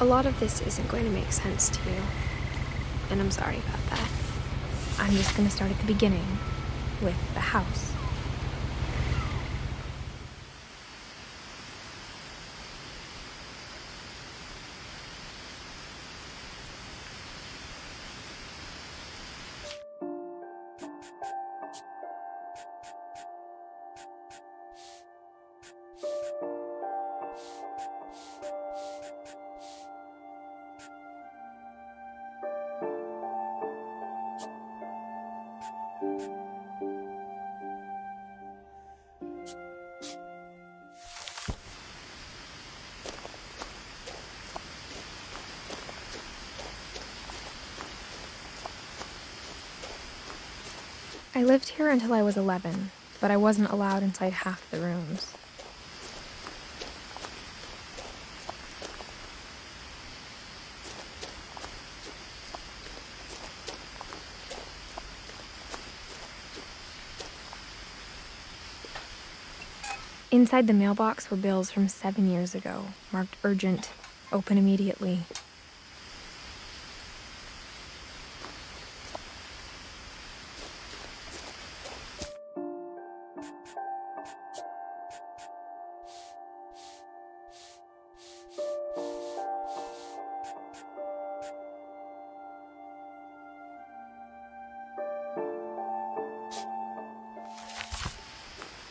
A lot of this isn't going to make sense to you, and I'm sorry about that. I'm just going to start at the beginning, with the house. I lived here until I was 11, but I wasn't allowed inside half the rooms. Inside the mailbox were bills from 7 years ago, marked urgent, open immediately.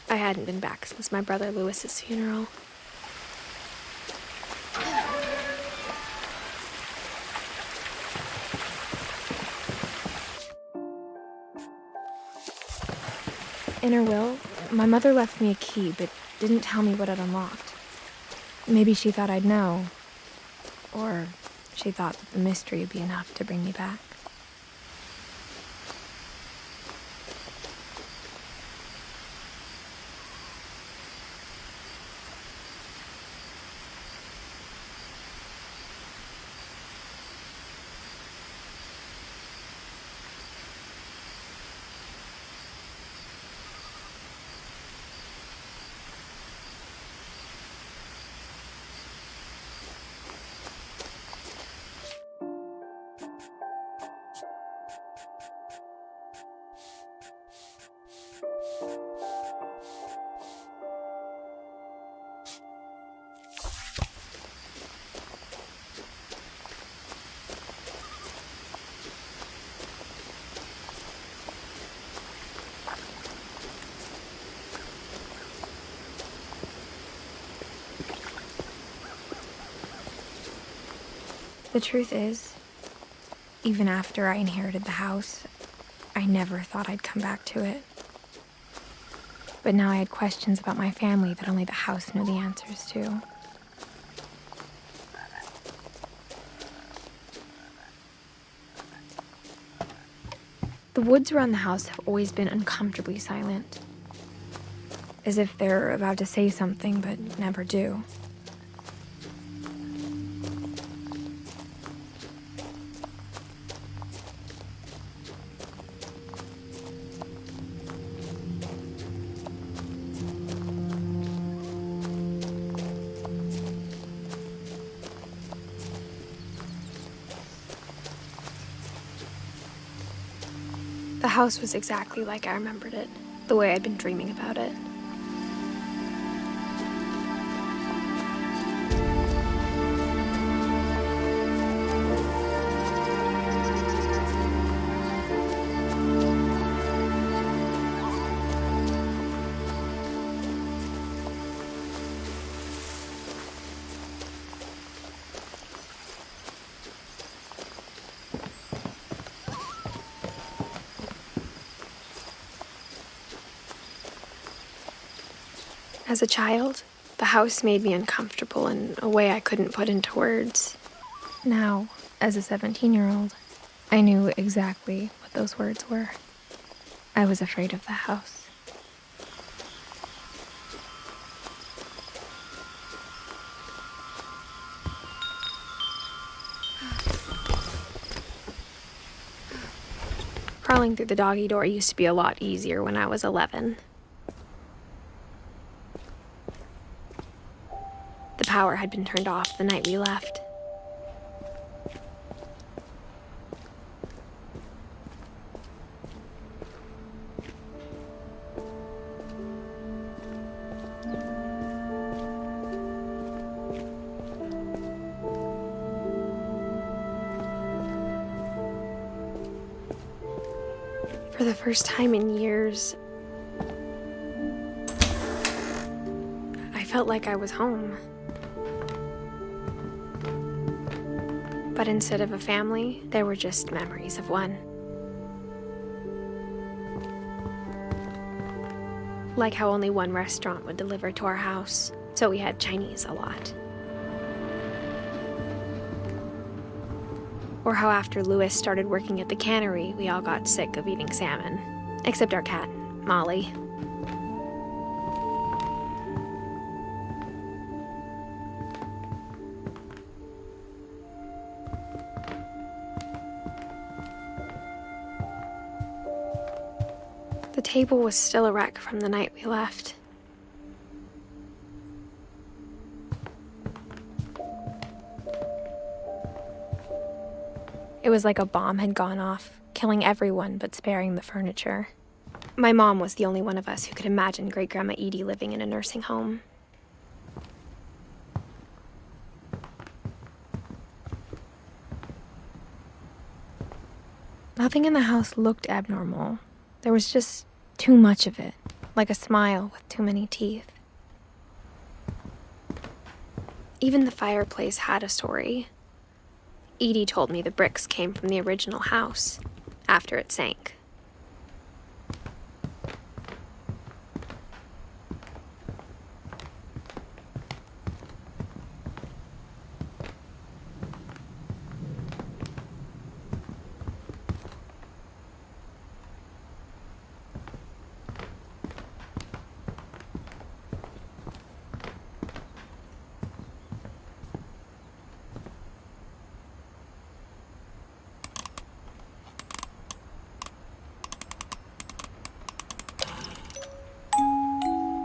I hadn't been back since my brother Lewis's funeral. In her will, my mother left me a key, but didn't tell me what it unlocked. Maybe she thought I'd know, or she thought that the mystery would be enough to bring me back. The truth is, even after I inherited the house, I never thought I'd come back to it. But now I had questions about my family that only the house knew the answers to. The woods around the house have always been uncomfortably silent, as if they're about to say something but never do. The house was exactly like I remembered it, the way I'd been dreaming about it. As a child, the house made me uncomfortable in a way I couldn't put into words. Now, as a 17-year-old, I knew exactly what those words were. I was afraid of the house. Crawling through the doggy door used to be a lot easier when I was 11. The power had been turned off the night we left. first time in years, I felt like I was home. But instead of a family, there were just memories of one. Like how only one restaurant would deliver to our house, so we had Chinese a lot. Or how after Louis started working at the cannery, we all got sick of eating salmon. Except our cat, Molly. The table was still a wreck from the night we left. It was like a bomb had gone off, killing everyone but sparing the furniture. My mom was the only one of us who could imagine Great-Grandma Edie living in a nursing home. Nothing in the house looked abnormal. There was just too much of it, like a smile with too many teeth. Even the fireplace had a story. Edie told me the bricks came from the original house, after it sank.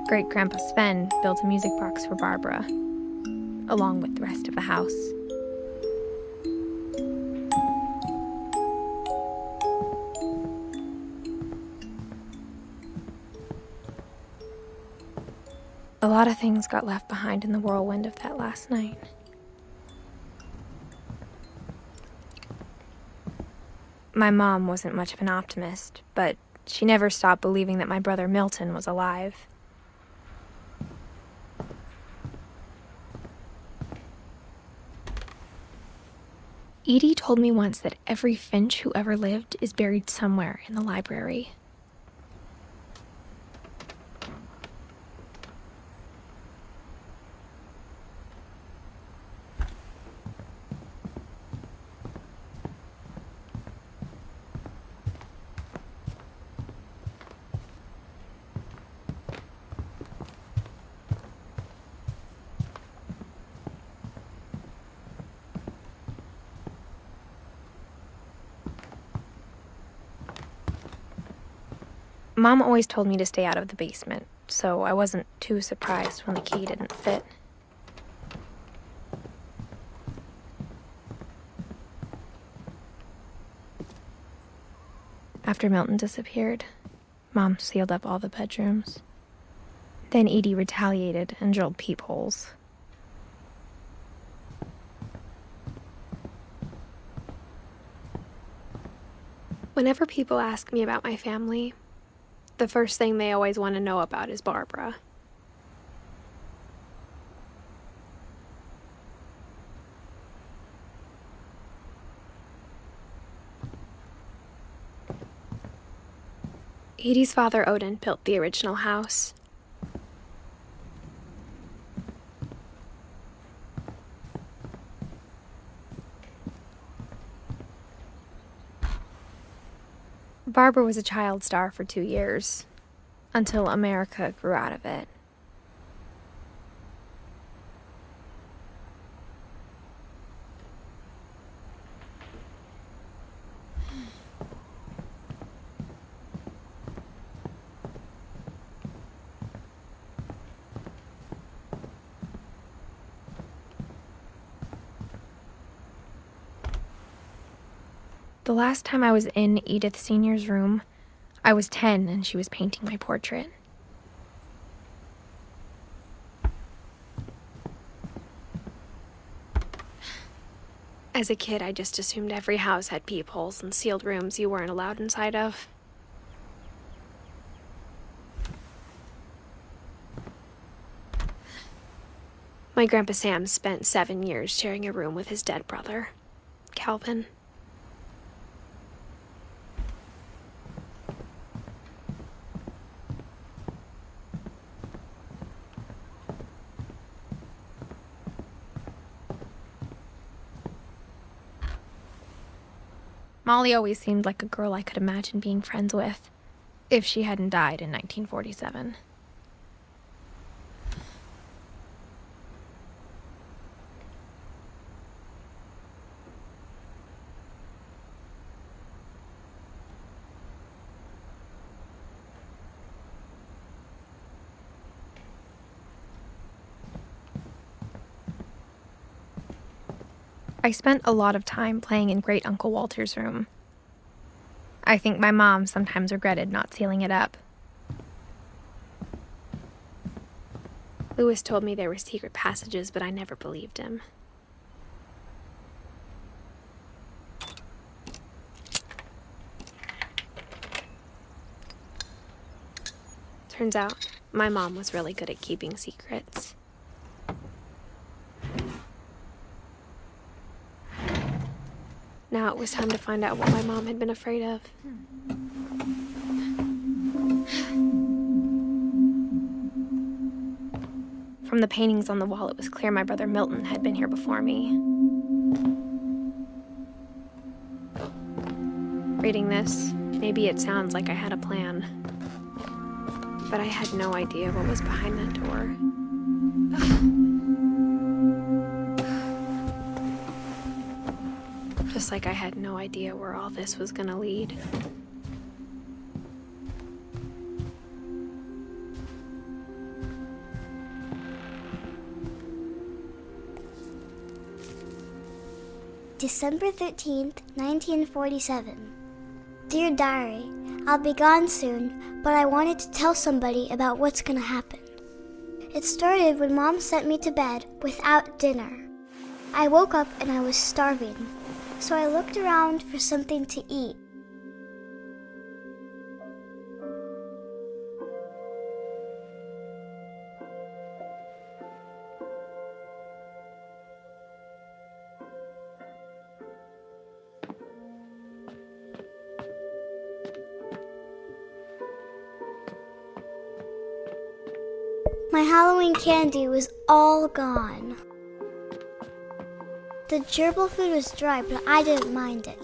Great-Grandpa Sven built a music box for Barbara, along with the rest of the house. A lot of things got left behind in the whirlwind of that last night. My mom wasn't much of an optimist, but she never stopped believing that my brother Milton was alive. Edie told me once that every finch who ever lived is buried somewhere in the library. Mom always told me to stay out of the basement, so I wasn't too surprised when the key didn't fit. After Milton disappeared, Mom sealed up all the bedrooms. Then Edie retaliated and drilled peepholes. Whenever people ask me about my family, the first thing they always want to know about is Barbara. Edie's father, Odin, built the original house. Barbara was a child star for 2 years, until America grew out of it. The last time I was in Edith Sr.'s room, I was 10 and she was painting my portrait. As a kid, I just assumed every house had peepholes and sealed rooms you weren't allowed inside of. My Grandpa Sam spent 7 years sharing a room with his dead brother, Calvin. Molly always seemed like a girl I could imagine being friends with, if she hadn't died in 1947. I spent a lot of time playing in Great Uncle Walter's room. I think my mom sometimes regretted not sealing it up. Lewis told me there were secret passages, but I never believed him. Turns out, my mom was really good at keeping secrets. Now it was time to find out what my mom had been afraid of. From the paintings on the wall, it was clear my brother Milton had been here before me. Reading this, maybe it sounds like I had a plan. But I had no idea what was behind that door. Just like I had no idea where all this was gonna lead. December 13th, 1947. Dear Diary, I'll be gone soon, but I wanted to tell somebody about what's gonna happen. It started when Mom sent me to bed without dinner. I woke up and I was starving, so I looked around for something to eat. My Halloween candy was all gone. The gerbil food was dry, but I didn't mind it.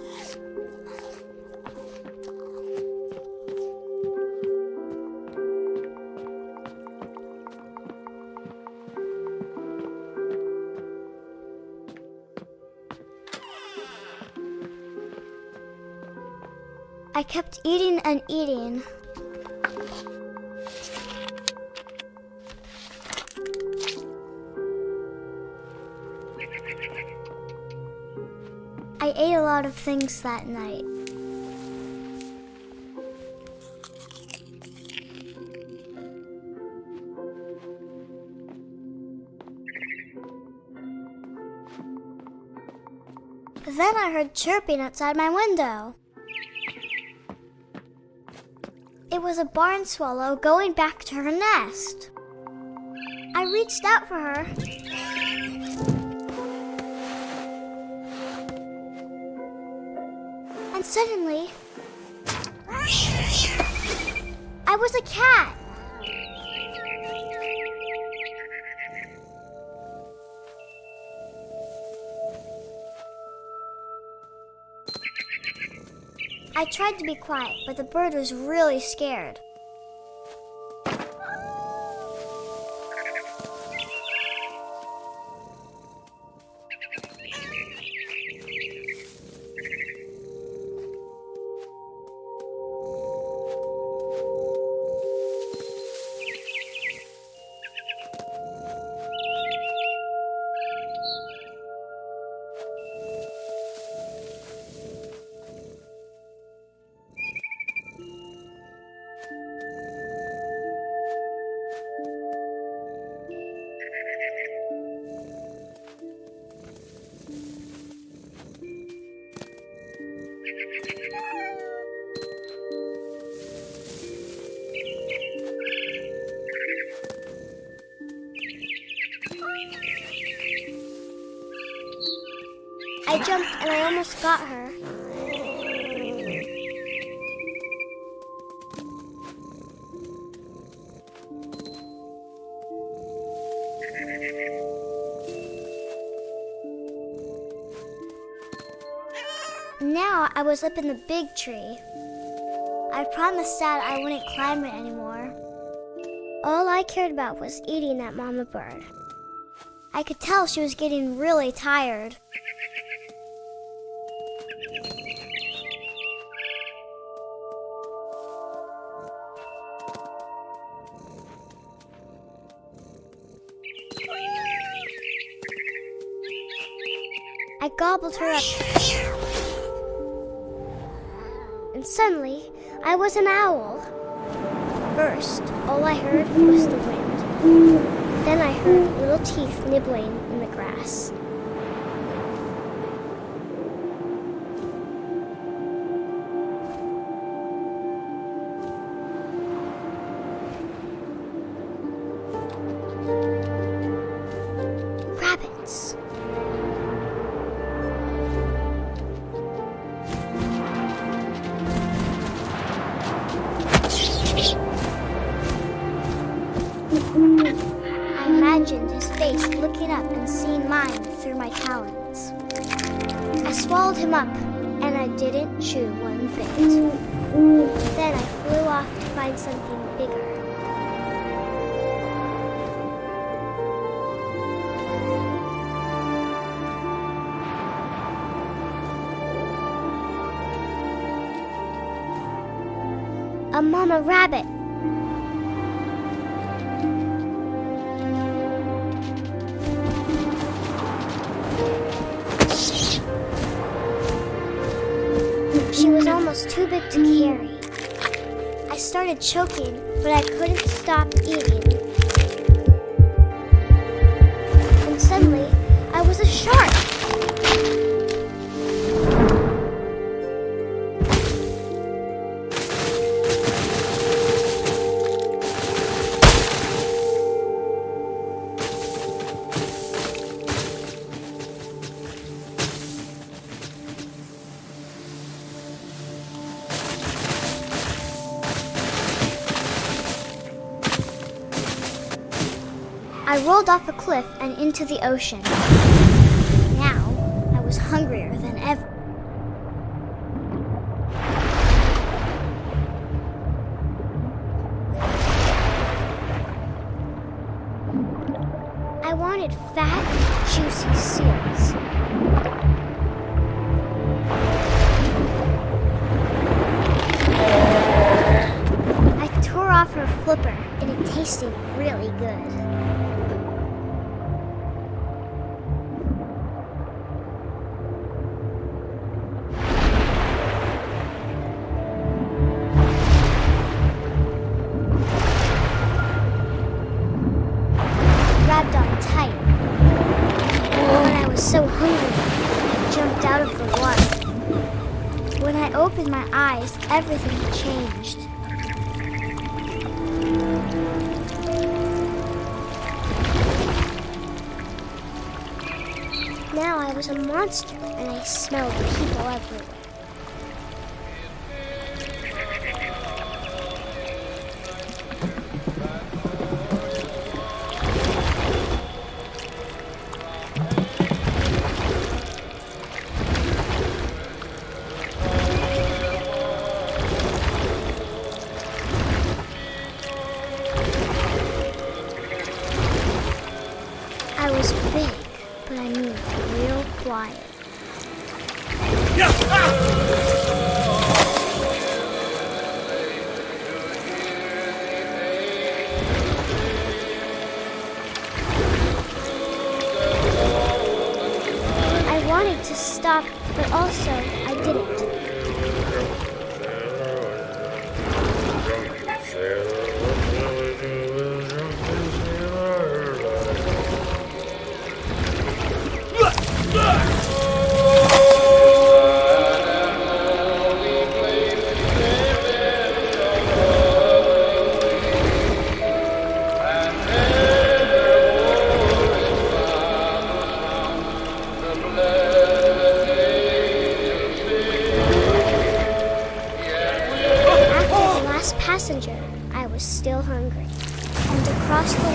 I kept eating and eating. I ate a lot of things that night. Then I heard chirping outside my window. It was a barn swallow going back to her nest. I reached out for her. And suddenly, I was a cat. I tried to be quiet, but the bird was really scared. I jumped and I almost got her. Now I was up in the big tree. I promised Dad I wouldn't climb it anymore. All I cared about was eating that mama bird. I could tell she was getting really tired. I gobbled her up. And suddenly, I was an owl. First, all I heard was the wind. Then I heard little teeth nibbling in the grass. Rabbits. I imagined his face looking up and seeing mine through my talons. I swallowed him up, and I didn't chew one bit. Then I flew off to find something bigger. A mama rabbit. She was almost too big to carry. I started choking, but I couldn't stop eating. And suddenly, I was a shark. I rolled off a cliff and into the ocean. Now, I was hungrier than ever. I wanted fat, juicy seals. I tore off her flipper, and it tasted really good. Grabbed on tight. When I was so hungry, I jumped out of the water. When I opened my eyes, everything had changed. Now I was a monster, and I smelled people everywhere. I was big, but I moved real quiet. I wanted to stop, but also I didn't.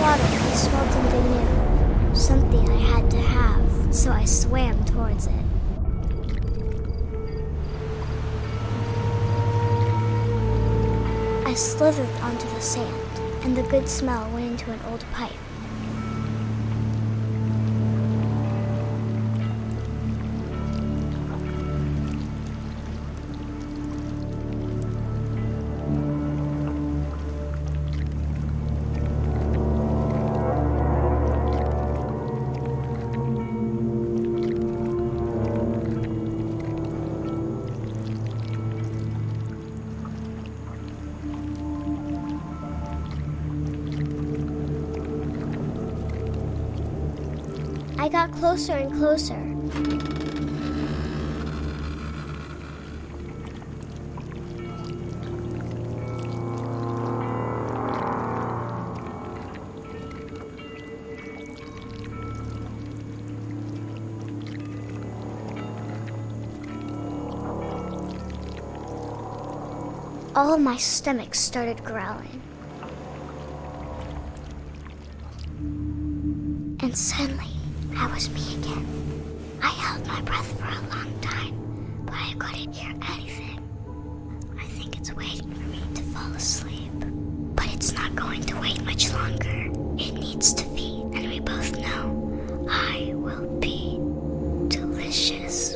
water and smelled something new. Something I had to have, so I swam towards it. I slithered onto the sand, and the good smell went into an old pipe. I got closer and closer. All of my stomach started growling. And suddenly, I was me again. I held my breath for a long time, but I couldn't hear anything. I think it's waiting for me to fall asleep. But it's not going to wait much longer. It needs to feed, and we both know I will be delicious.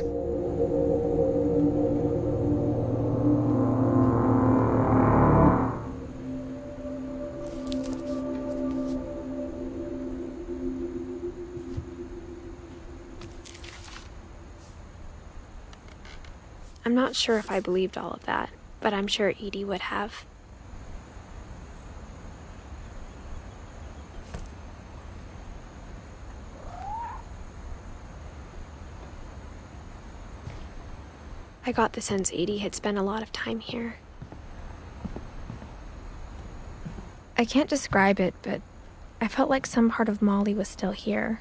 I'm not sure if I believed all of that, but I'm sure Edie would have. I got the sense Edie had spent a lot of time here. I can't describe it, but I felt like some part of Molly was still here.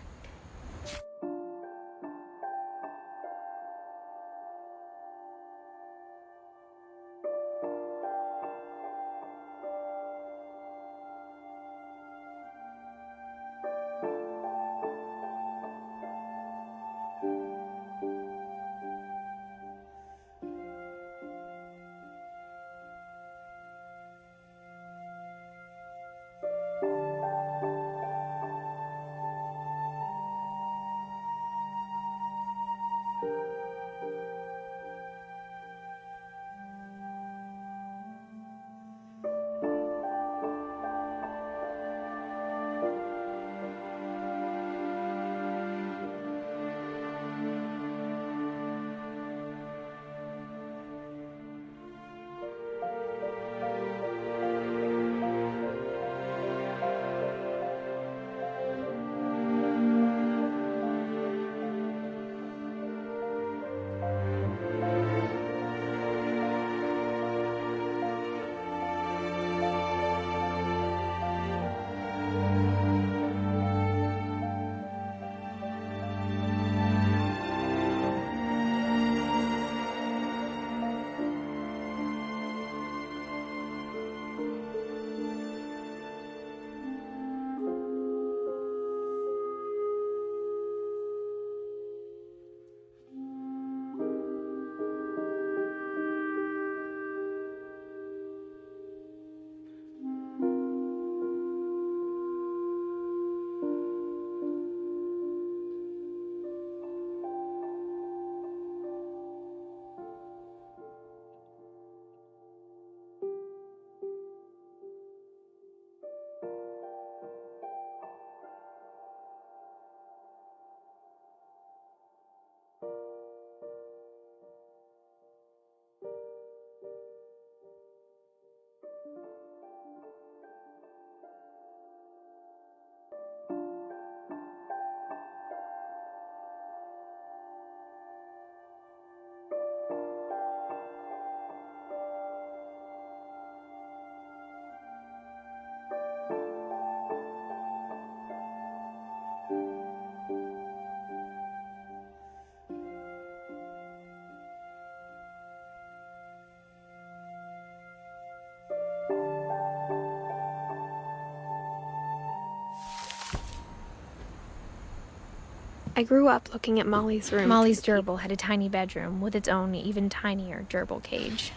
I grew up looking at Molly's room. Molly's gerbil had a tiny bedroom with its own even tinier gerbil cage.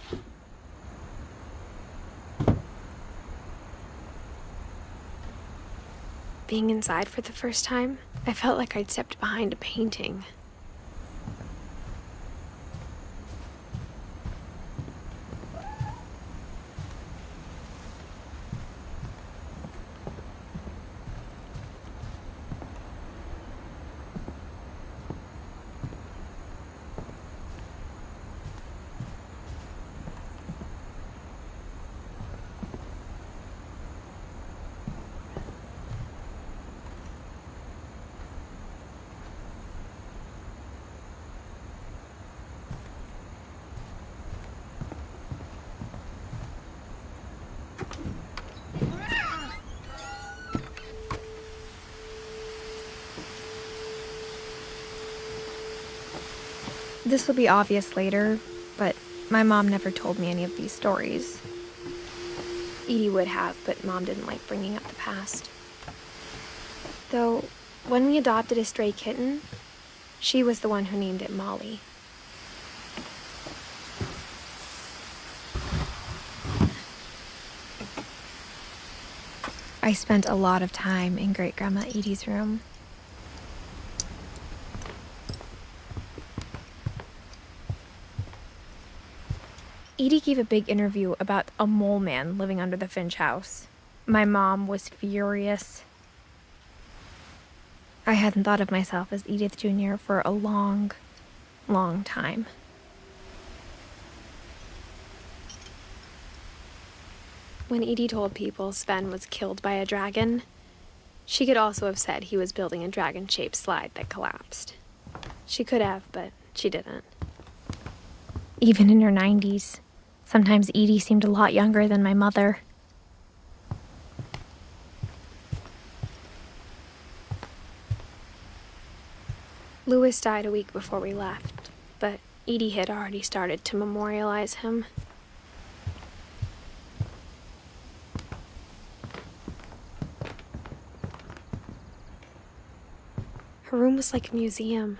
Being inside for the first time, I felt like I'd stepped behind a painting. This will be obvious later, but my mom never told me any of these stories. Edie would have, but Mom didn't like bringing up the past. Though, when we adopted a stray kitten, she was the one who named it Molly. I spent a lot of time in Great-Grandma Edie's room. Edie gave a big interview about a mole man living under the Finch house. My mom was furious. I hadn't thought of myself as Edith Jr. for a long, long time. When Edie told people Sven was killed by a dragon, she could also have said he was building a dragon-shaped slide that collapsed. She could have, but she didn't. Even in her 90s, sometimes Edie seemed a lot younger than my mother. Louis died a week before we left, but Edie had already started to memorialize him. Her room was like a museum.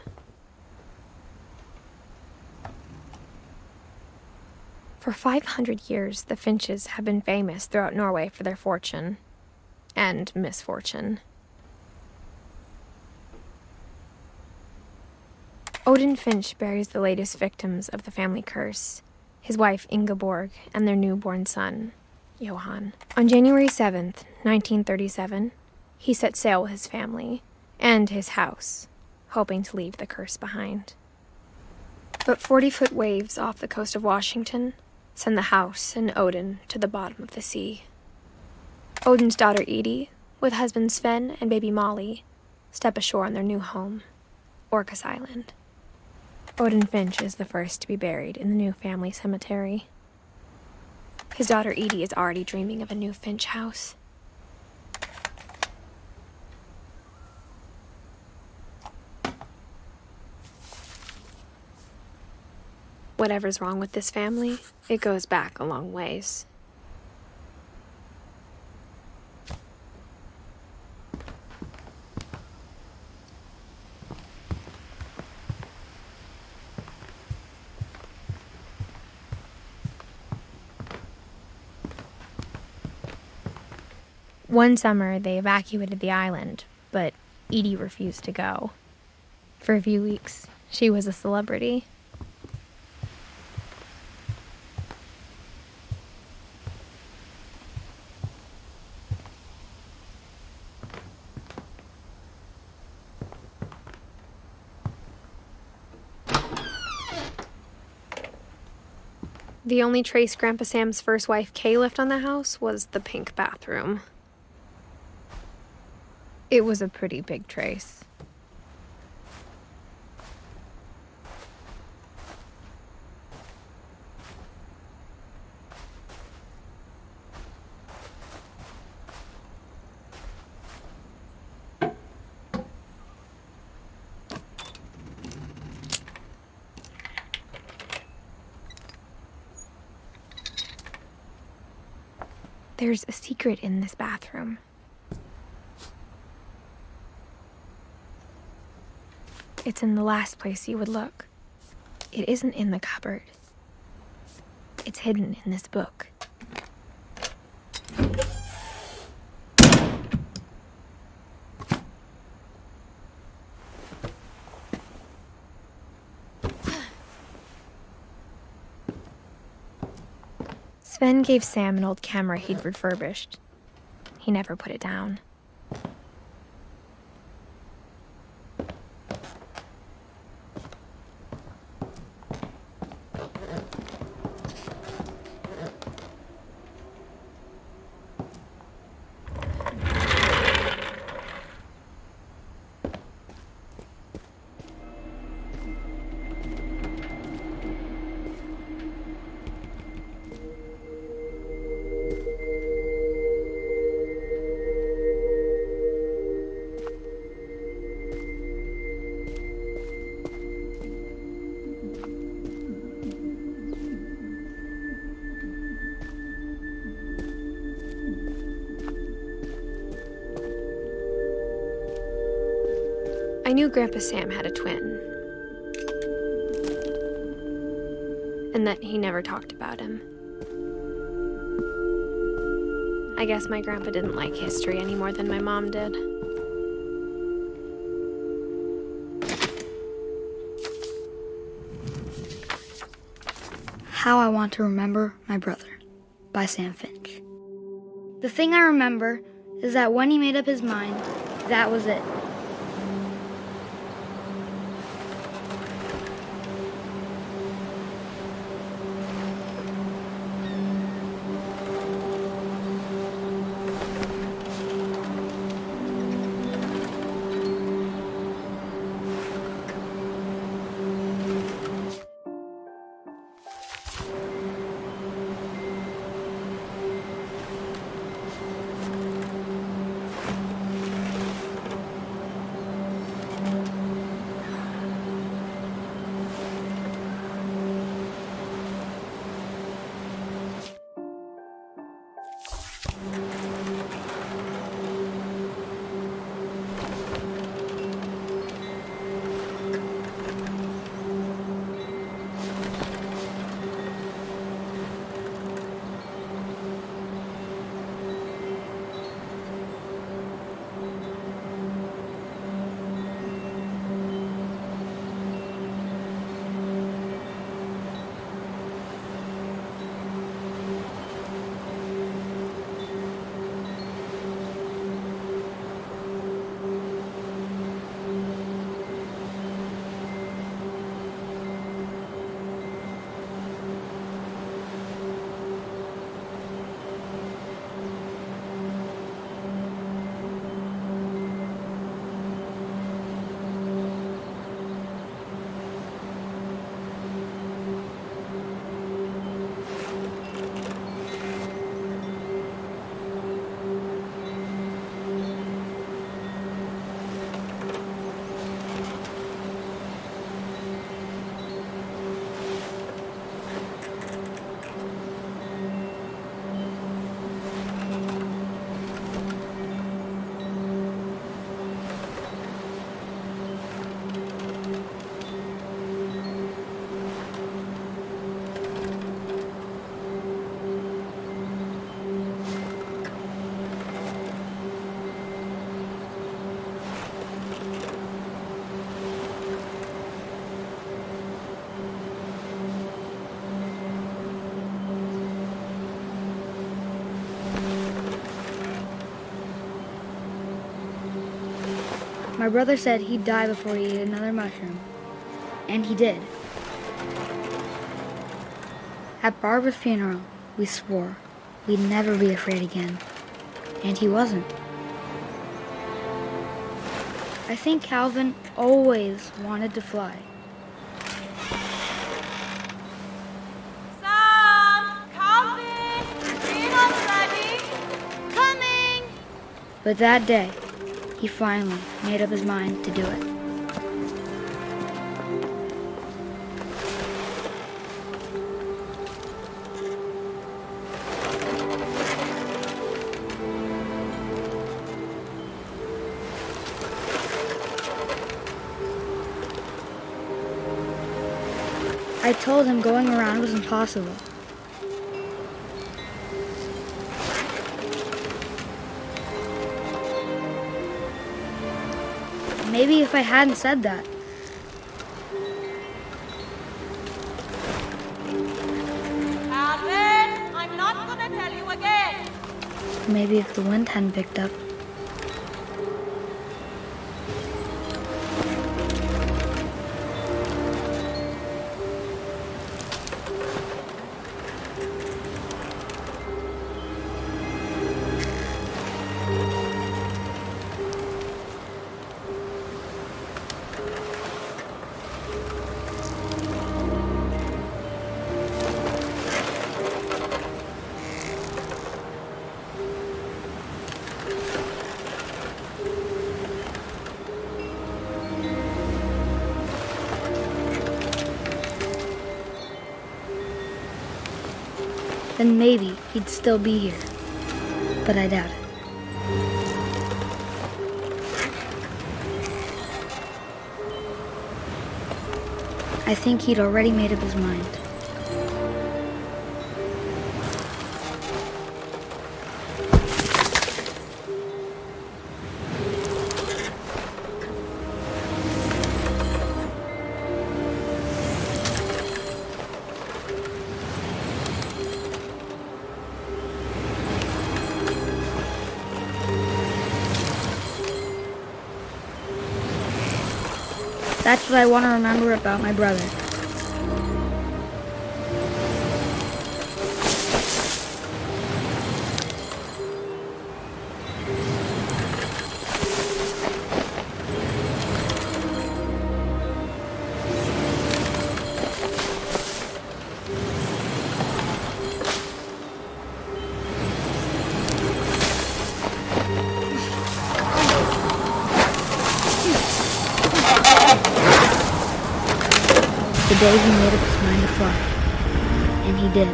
For 500 years, the Finches have been famous throughout Norway for their fortune and misfortune. Odin Finch buries the latest victims of the family curse, his wife Ingeborg and their newborn son, Johan. On January 7th, 1937, he set sail with his family and his house, hoping to leave the curse behind. But 40-foot waves off the coast of Washington send the house and Odin to the bottom of the sea. Odin's daughter Edie, with husband Sven and baby Molly, step ashore on their new home, Orcas Island. Odin Finch is the first to be buried in the new family cemetery. His daughter Edie is already dreaming of a new Finch house. Whatever's wrong with this family, it goes back a long ways. One summer, they evacuated the island, but Edie refused to go. For a few weeks, she was a celebrity. The only trace Grandpa Sam's first wife Kay left on the house was the pink bathroom. It was a pretty big trace. There's a secret in this bathroom. It's in the last place you would look. It isn't in the cupboard. It's hidden in this book. Sven gave Sam an old camera he'd refurbished. He never put it down. I knew Grandpa Sam had a twin, and that he never talked about him. I guess my grandpa didn't like history any more than my mom did. How I Want to Remember My Brother by Sam Finch. The thing I remember is that when he made up his mind, that was it. My brother said he'd die before he ate another mushroom. And he did. At Barbara's funeral, we swore we'd never be afraid again. And he wasn't. I think Calvin always wanted to fly. Sam! Calvin! Dinner's ready! Coming! But that day, he finally made up his mind to do it. I told him going around was impossible. Maybe if I hadn't said that. Calvin, I'm not gonna tell you again. Maybe if the wind hadn't picked up. Then maybe he'd still be here. But I doubt it. I think he'd already made up his mind. That's what I want to remember about my brother. The day he made up his mind to fly. And he did.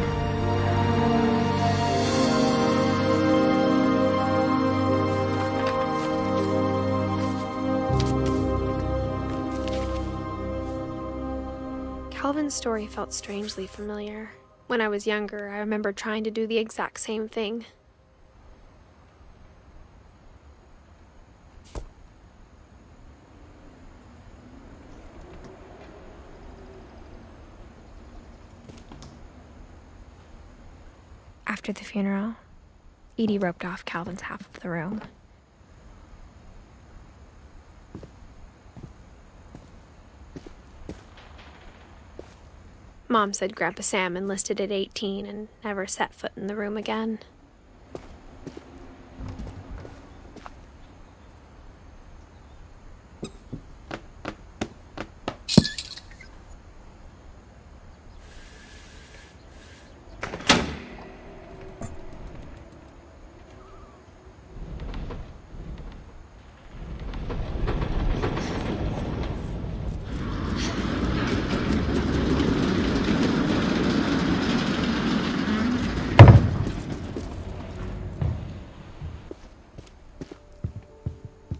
Calvin's story felt strangely familiar. When I was younger, I remember trying to do the exact same thing. After the funeral, Edie roped off Calvin's half of the room. Mom said Grandpa Sam enlisted at 18 and never set foot in the room again.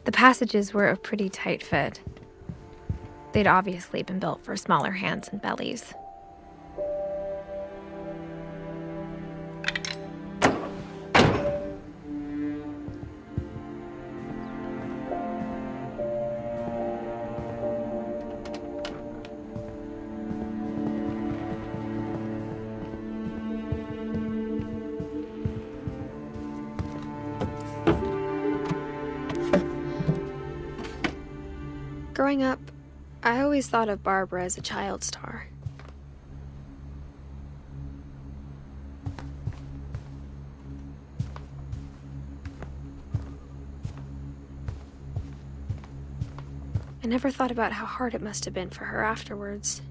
The passages were a pretty tight fit. They'd obviously been built for smaller hands and bellies. Growing up, I always thought of Barbara as a child star. I never thought about how hard it must have been for her afterwards.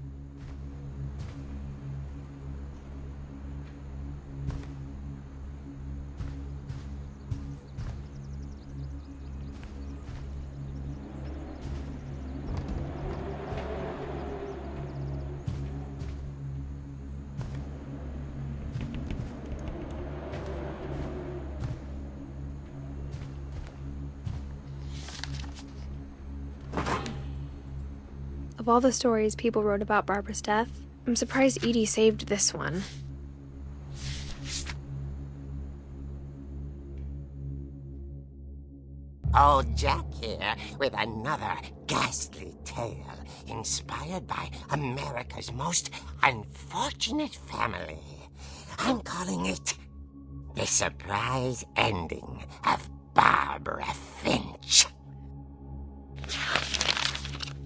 Of all the stories people wrote about Barbara's death, I'm surprised Edie saved this one. Old Jack here with another ghastly tale inspired by America's most unfortunate family. I'm calling it The Surprise Ending of Barbara Finch.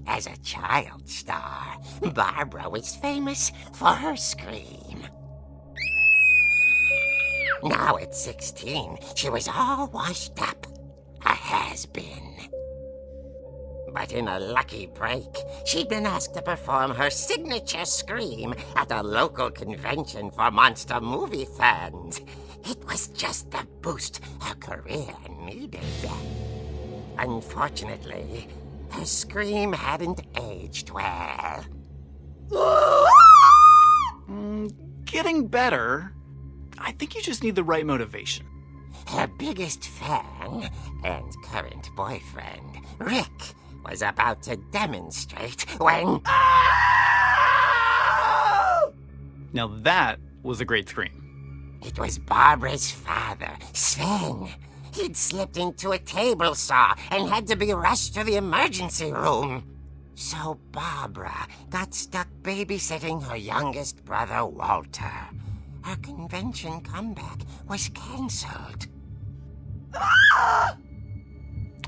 As a child star, Barbara was famous for her scream. Now at 16, she was all washed up. A has-been. But in a lucky break, she'd been asked to perform her signature scream at a local convention for monster movie fans. It was just the boost her career needed. Unfortunately, her scream hadn't aged well. Getting better. I think you just need the right motivation. Her biggest fan and current boyfriend, Rick, was about to demonstrate when... Now that was a great scream. It was Barbara's father, Sven. He'd slipped into a table saw and had to be rushed to the emergency room. So Barbara got stuck babysitting her youngest brother, Walter. Her convention comeback was cancelled.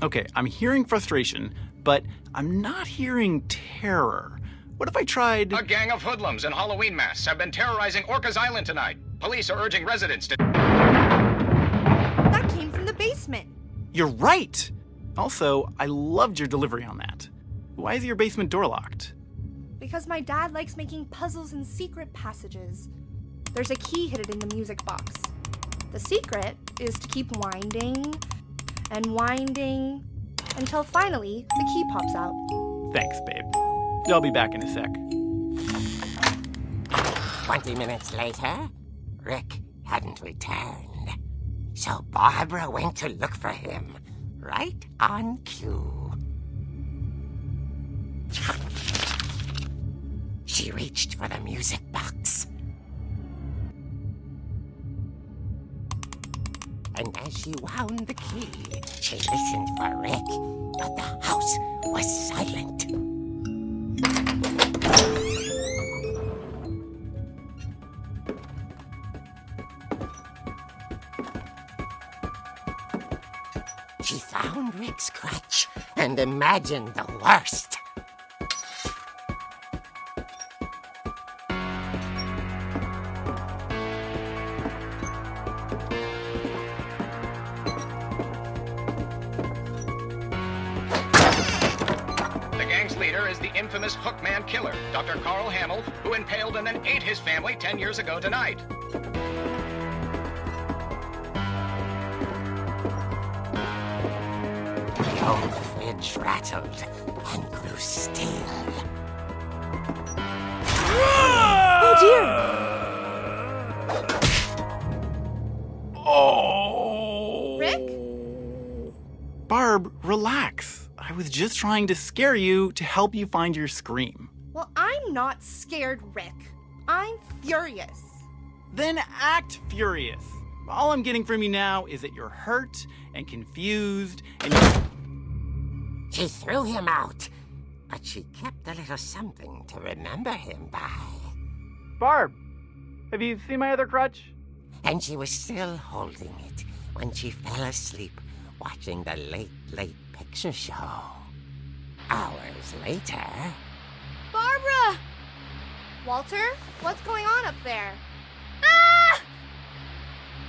Okay, I'm hearing frustration, but I'm not hearing terror. What if I tried... A gang of hoodlums in Halloween masks have been terrorizing Orcas Island tonight. Police are urging residents to... That came from the basement. You're right! Also, I loved your delivery on that. Why is your basement door locked? Because my dad likes making puzzles and secret passages. There's a key hidden in the music box. The secret is to keep winding and winding until finally the key pops out. Thanks, babe. I'll be back in a sec. 20 minutes later, Rick hadn't returned. So Barbara went to look for him, right on cue. She reached for the music box. And as she wound the key, she listened for Rick, but the house was silent. She found Rick's crutch and imagined the worst. Infamous Hookman killer, Dr. Carl Hamill, who impaled and then ate his family 10 years ago tonight. The old fridge rattled and grew still. Oh dear! Oh! Rick? Barb, relax. I was just trying to scare you to help you find your scream. Well, I'm not scared, Rick. I'm furious. Then act furious. All I'm getting from you now is that you're hurt and confused and... She threw him out, but she kept a little something to remember him by. Barb, have you seen my other crutch? And she was still holding it when she fell asleep watching the late picture show. Hours later... Barbara! Walter, what's going on up there? Ah!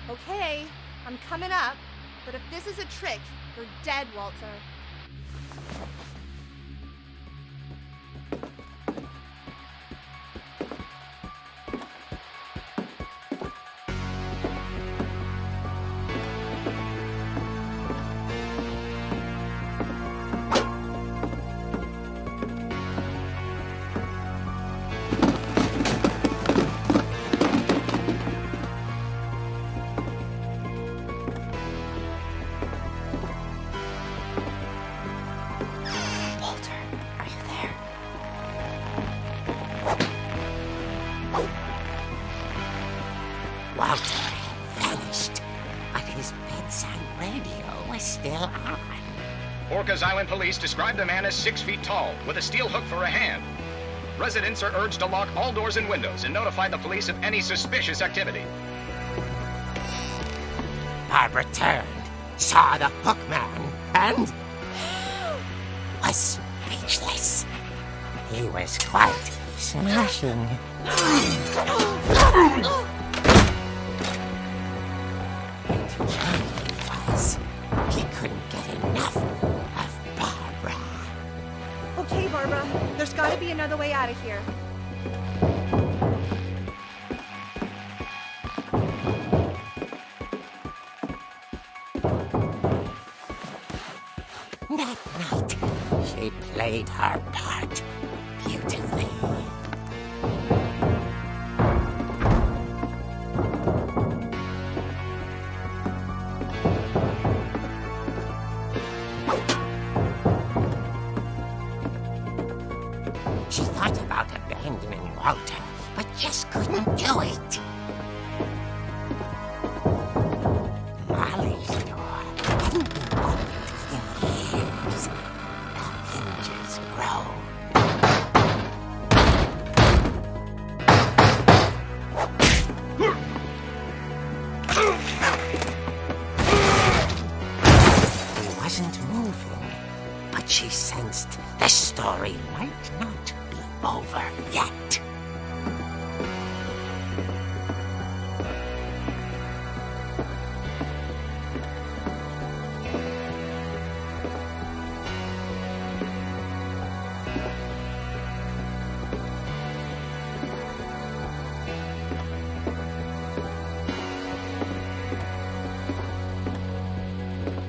Okay, I'm coming up, but if this is a trick, you're dead, Walter. Orcas Island police describe the man as 6 feet tall, with a steel hook for a hand. Residents are urged to lock all doors and windows and notify the police of any suspicious activity. Barbara turned, saw the hook man, and was speechless. He was quite smashing. And he was. He couldn't get enough of Barbara. Okay, Barbara, there's gotta be another way out of here. That night, she played her part beautifully. She thought about abandoning Walter, but just couldn't do it. Molly's door hadn't been opened in years. The hinges grow. He wasn't moving, but she sensed the story might not be over yet.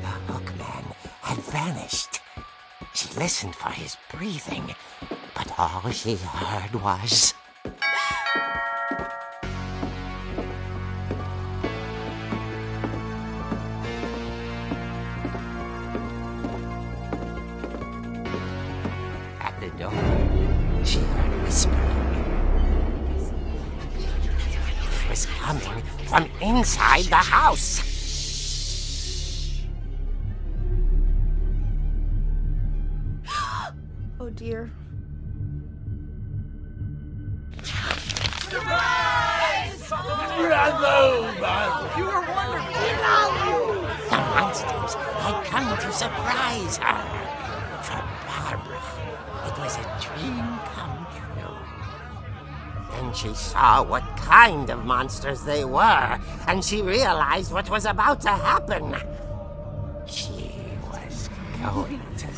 The hookman had vanished. She listened for his breathing, but all she heard was... At the door, she heard whispering. It was coming from inside the house. Oh dear. The monsters had come to surprise her. For Barbara, it was a dream come true. Then she saw what kind of monsters they were, and she realized what was about to happen. She was going to be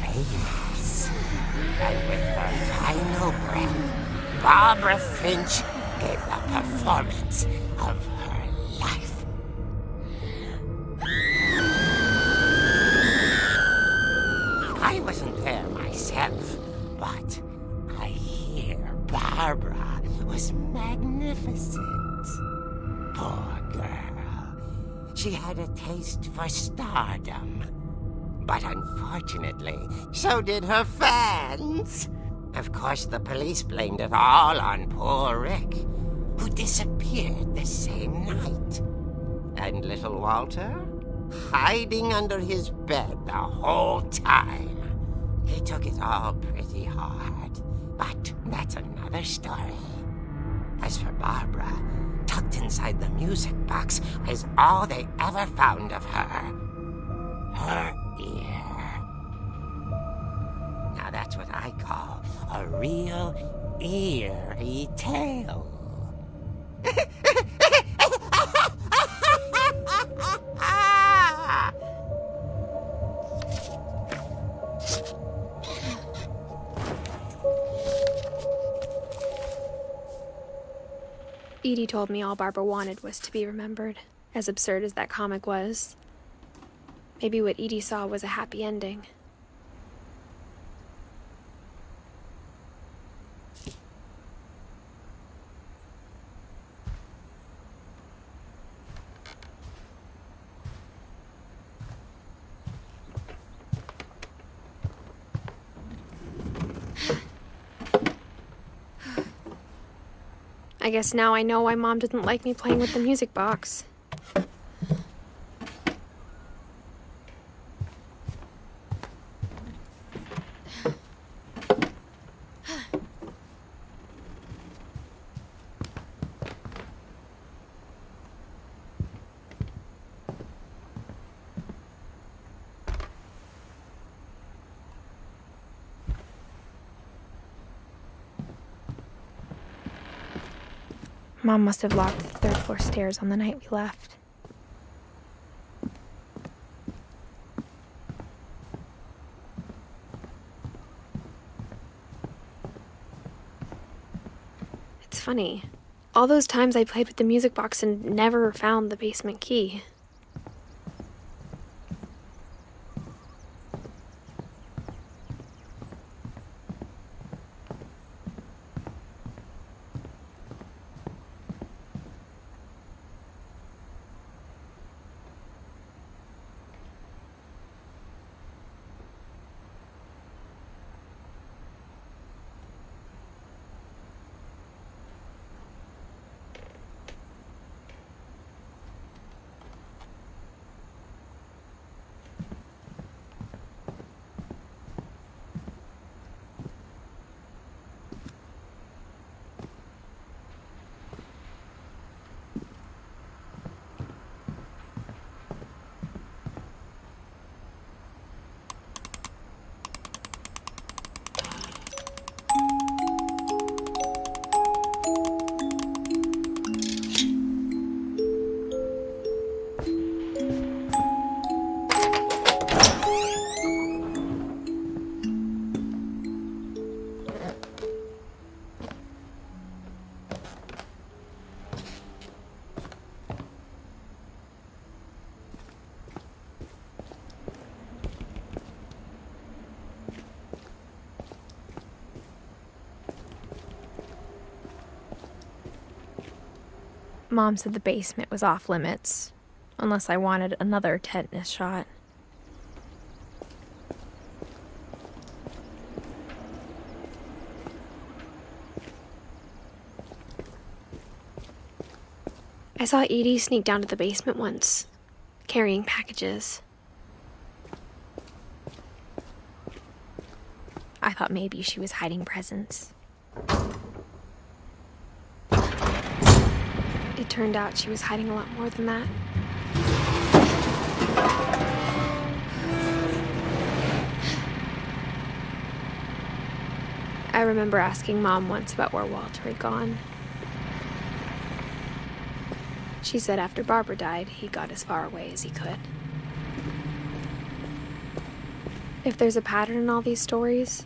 famous. And with her final breath, Barbara Finch gave the performance of her life. I wasn't there myself, but I hear Barbara was magnificent. Poor girl. She had a taste for stardom. But unfortunately, so did her fans. Of course, the police blamed it all on poor Rick, who disappeared the same night. And little Walter? Hiding under his bed the whole time. He took it all pretty hard, but that's another story. As for Barbara, tucked inside the music box was all they ever found of her. Her ear. Now that's what I call a real eerie tale. Edie told me all Barbara wanted was to be remembered, as absurd as that comic was. Maybe what Edie saw was a happy ending. I guess now I know why Mom didn't like me playing with the music box. Mom must have locked the third-floor stairs on the night we left. It's funny. All those times I played with the music box and never found the basement key. Mom said the basement was off limits, unless I wanted another tetanus shot. I saw Edie sneak down to the basement once, carrying packages. I thought maybe she was hiding presents. It turned out she was hiding a lot more than that. I remember asking Mom once about where Walter had gone. She said after Barbara died, he got as far away as he could. If there's a pattern in all these stories,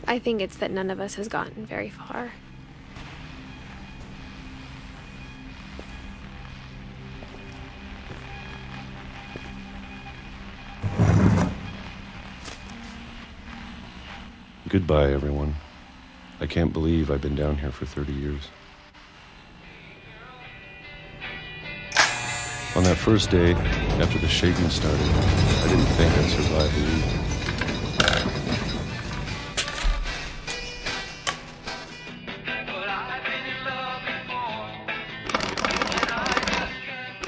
I think it's that none of us has gotten very far. Goodbye, everyone. I can't believe I've been down here for 30 years. On that first day, after the shaking started, I didn't think I'd survive a week.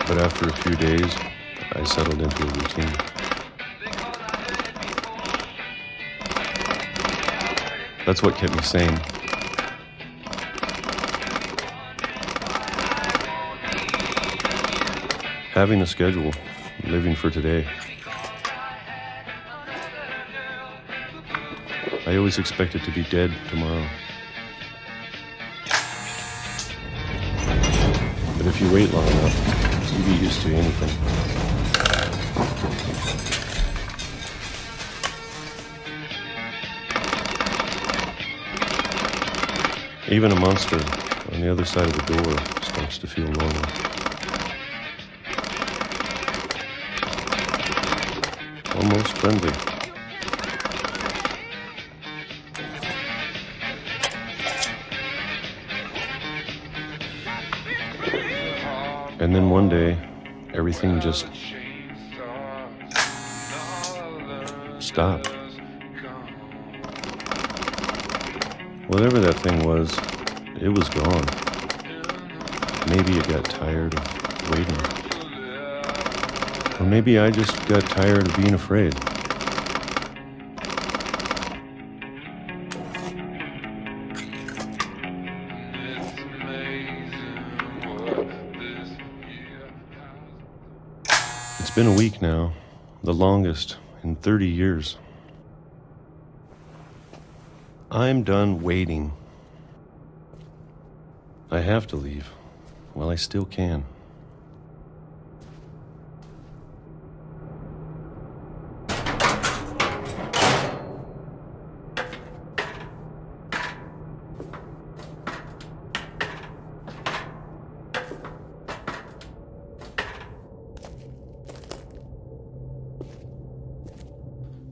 But after a few days, I settled into a routine. That's what kept me sane. Having a schedule, living for today. I always expected to be dead tomorrow. But if you wait long enough, you get used to anything. Even a monster on the other side of the door starts to feel normal. Almost friendly. And then one day, everything just stopped. Whatever that thing was, it was gone. Maybe it got tired of waiting. Or maybe I just got tired of being afraid. It's been a week now, the longest in 30 years. I'm done waiting. I have to leave while I still can.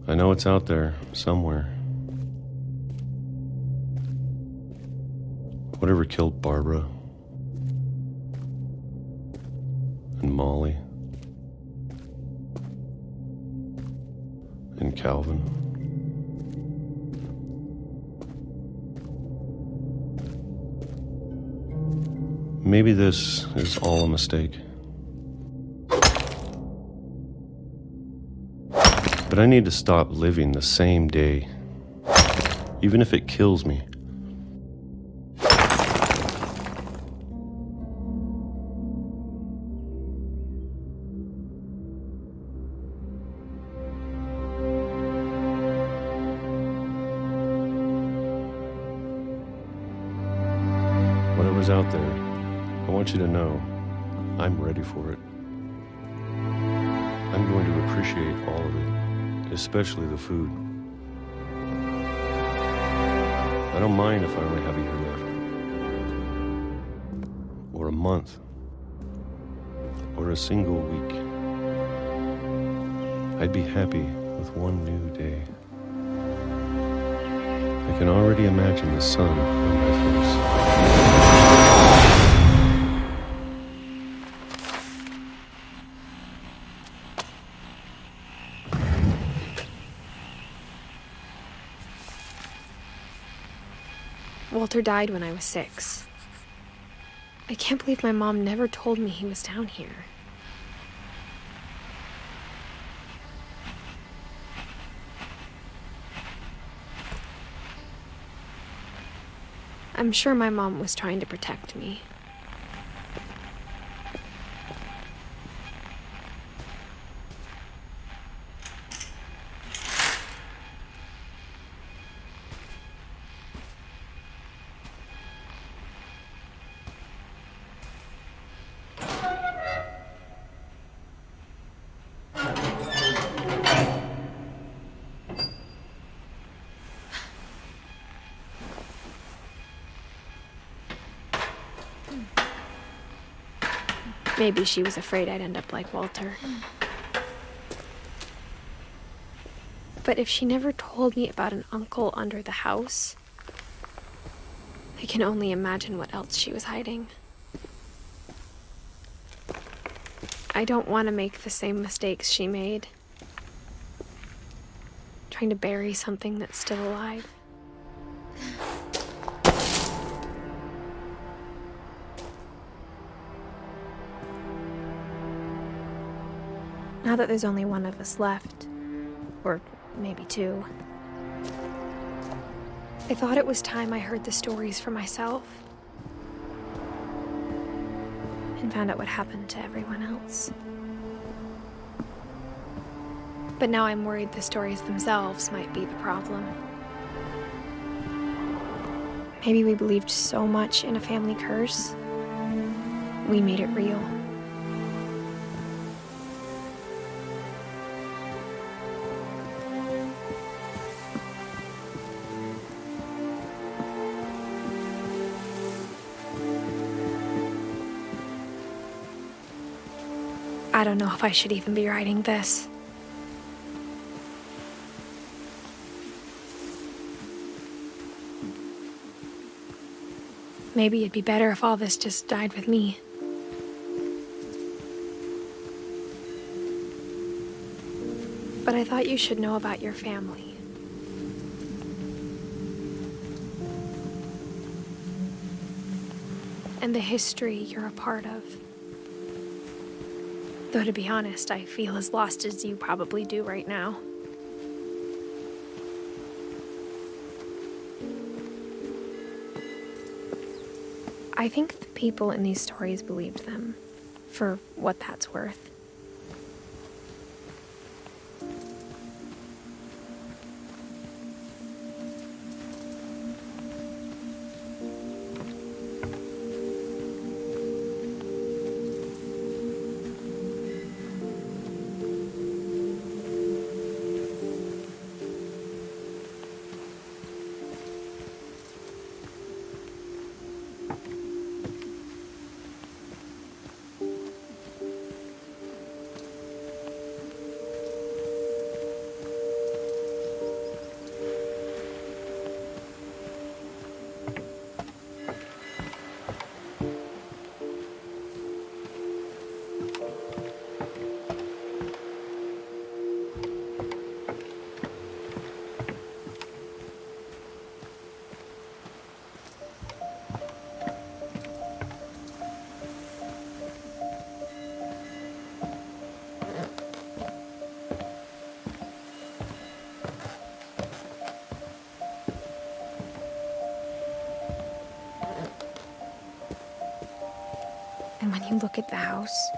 I know it's out there somewhere. Whatever killed Barbara and Molly and Calvin. Maybe this is all a mistake. But I need to stop living the same day, even if it kills me. Whatever's out there, I want you to know I'm ready for it. I'm going to appreciate all of it. Especially the food. I don't mind if I only have a year left. Or a month. Or a single week. I'd be happy with one new day. I can already imagine the sun on my face. Walter died when I was 6. I can't believe my mom never told me he was down here. I'm sure my mom was trying to protect me. Maybe she was afraid I'd end up like Walter. But if she never told me about an uncle under the house, I can only imagine what else she was hiding. I don't want to make the same mistakes she made. Trying to bury something that's still alive. Now that there's only one of us left, or maybe 2, I thought it was time I heard the stories for myself and found out what happened to everyone else. But now I'm worried the stories themselves might be the problem. Maybe we believed so much in a family curse, we made it real. I don't know if I should even be writing this. Maybe it'd be better if all this just died with me. But I thought you should know about your family. And the history you're a part of. Though to be honest, I feel as lost as you probably do right now. I think the people in these stories believed them, for what that's worth. And when you look at the house,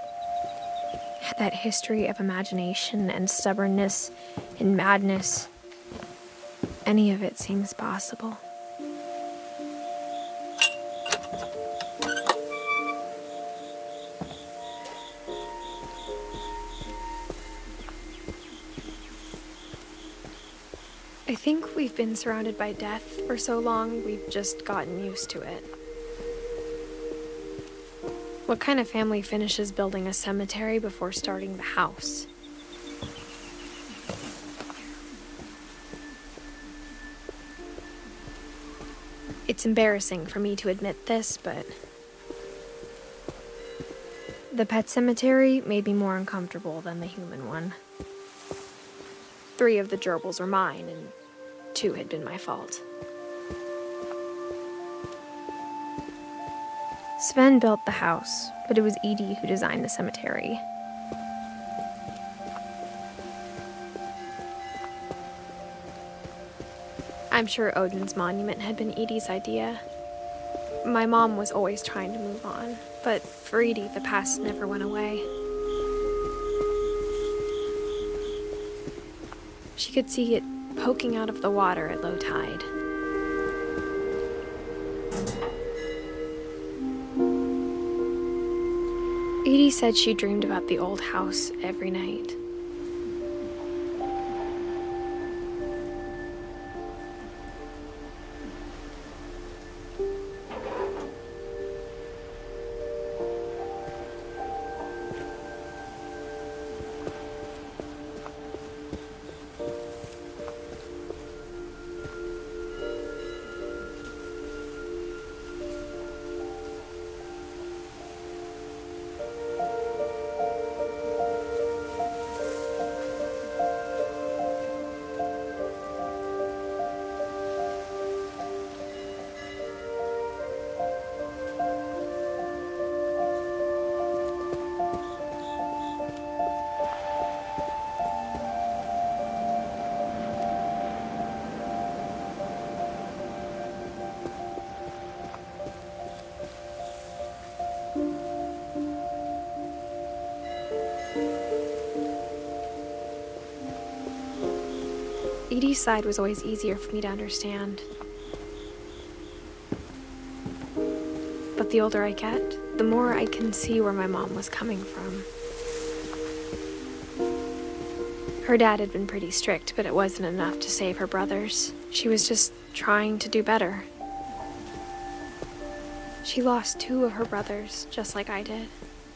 it had that history of imagination and stubbornness and madness. Any of it seems possible. I think we've been surrounded by death for so long, we've just gotten used to it. What kind of family finishes building a cemetery before starting the house? It's embarrassing for me to admit this, but the pet cemetery made me more uncomfortable than the human one. 3 of the gerbils were mine, and 2 had been my fault. Sven built the house, but it was Edith who designed the cemetery. I'm sure Odin's monument had been Edith's idea. My mom was always trying to move on, but for Edith, the past never went away. She could see it poking out of the water at low tide. Edie said she dreamed about the old house every night. Edie's side was always easier for me to understand. But the older I get, the more I can see where my mom was coming from. Her dad had been pretty strict, but it wasn't enough to save her brothers. She was just trying to do better. She lost 2 of her brothers, just like I did.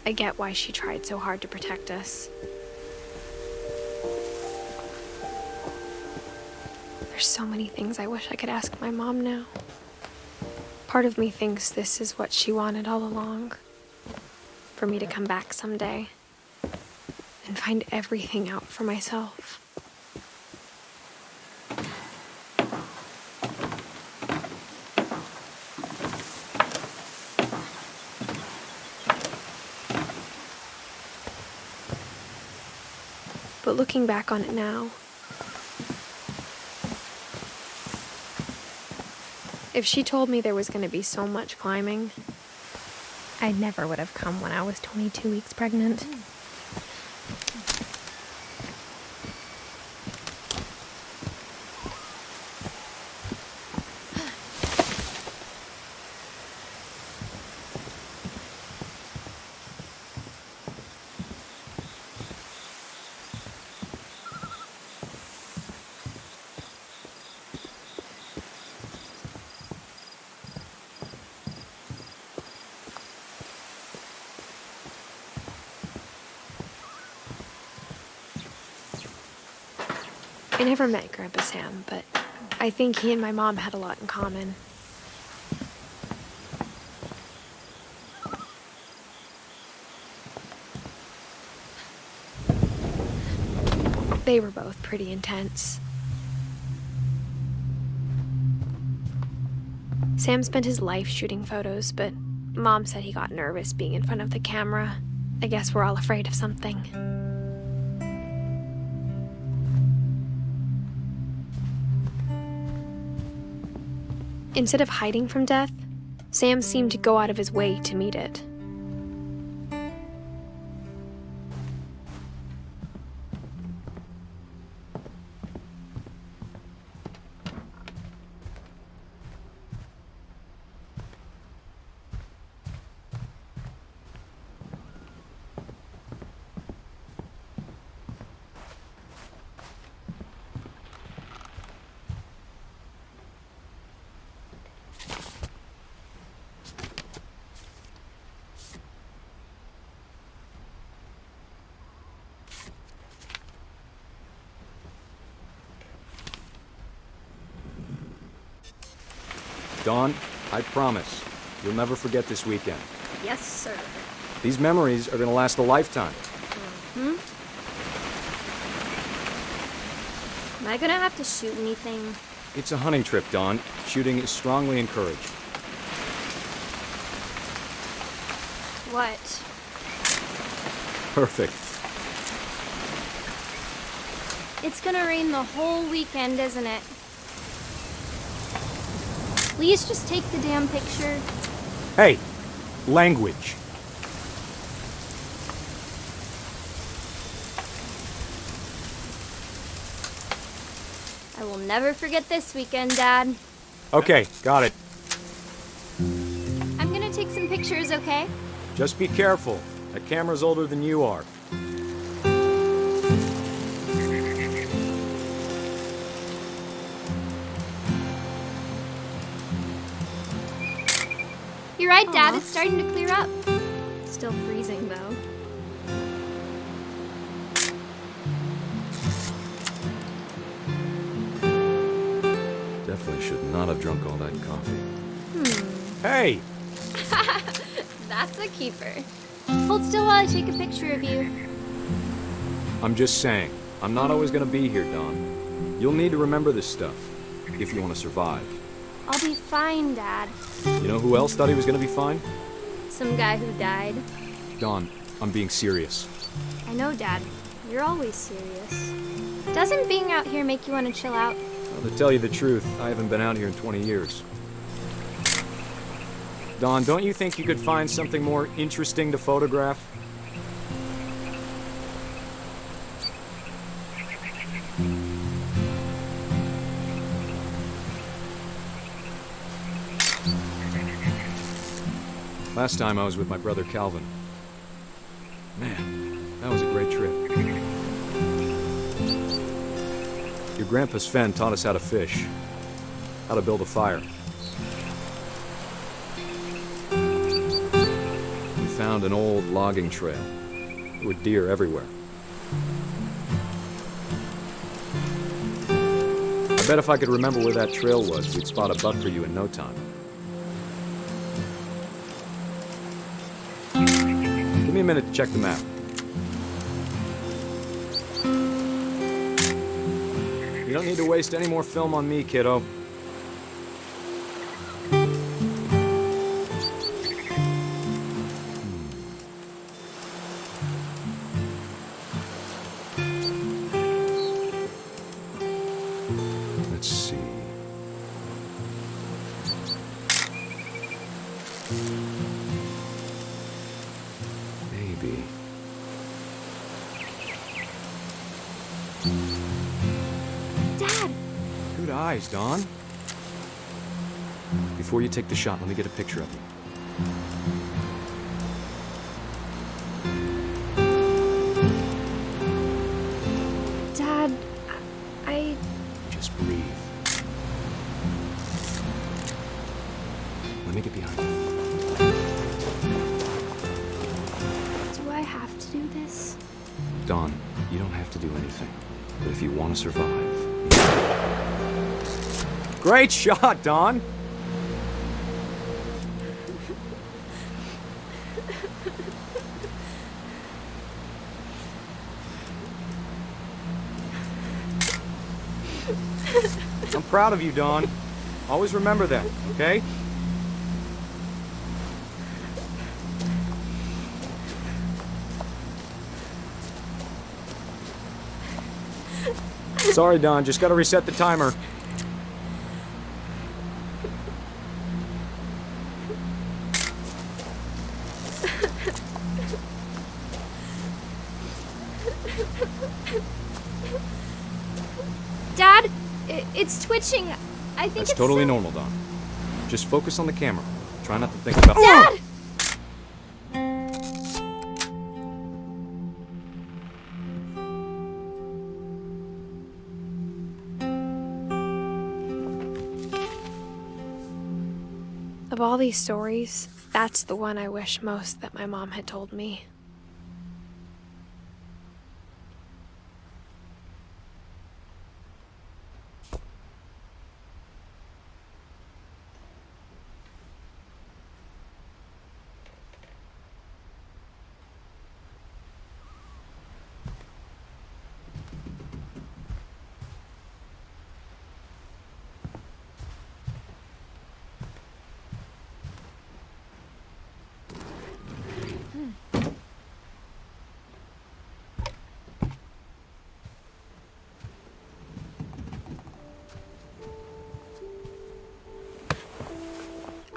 I get why she tried so hard to protect us. There's so many things I wish I could ask my mom now. Part of me thinks this is what she wanted all along. For me to come back someday and find everything out for myself. But looking back on it now, if she told me there was going to be so much climbing, I never would have come when I was 22 weeks pregnant. I never met Grandpa Sam, but I think he and my mom had a lot in common. They were both pretty intense. Sam spent his life shooting photos, but Mom said he got nervous being in front of the camera. I guess we're all afraid of something. Instead of hiding from death, Sam seemed to go out of his way to meet it. Dawn, I promise, you'll never forget this weekend. Yes, sir. These memories are gonna last a lifetime. Hmm? Am I gonna have to shoot anything? It's a hunting trip, Dawn. Shooting is strongly encouraged. What? Perfect. It's gonna rain the whole weekend, isn't it? Please just take the damn picture. Hey, language. I will never forget this weekend, Dad. Okay, got it. I'm gonna take some pictures, okay? Just be careful. That camera's older than you are. You're right, Dad. It's starting to clear up. Still freezing, though. Definitely should not have drunk all that coffee. Hey! That's a keeper. Hold still while I take a picture of you. I'm just saying, I'm not always gonna be here, Dawn. You'll need to remember this stuff, if you want to survive. I'll be fine, Dad. You know who else thought he was gonna be fine? Some guy who died. Dawn, I'm being serious. I know, Dad. You're always serious. Doesn't being out here make you want to chill out? Well, to tell you the truth, I haven't been out here in 20 years. Dawn, don't you think you could find something more interesting to photograph? Last time I was with my brother Calvin. Man, that was a great trip. Your grandpa Sven taught us how to fish, how to build a fire. We found an old logging trail. There were deer everywhere. I bet if I could remember where that trail was, we'd spot a buck for you in no time. Give me a minute to check the map. You don't need to waste any more film on me, kiddo. Let's see. Maybe. Dad! Good eyes, Dawn. Before you take the shot, let me get a picture of you. Dad, I... Just breathe. Let me get behind you. Do I have to do this? Dawn, you don't have to do anything. But if you want to survive... Great shot, Dawn! I'm proud of you, Dawn. Always remember that, okay? Sorry, Dawn. Just gotta reset the timer. Dad, it's twitching. I think That's it's totally sick. normal, Dawn. Just focus on the camera. Try not to think about... Dad! Of all these stories, that's the one I wish most that my mom had told me.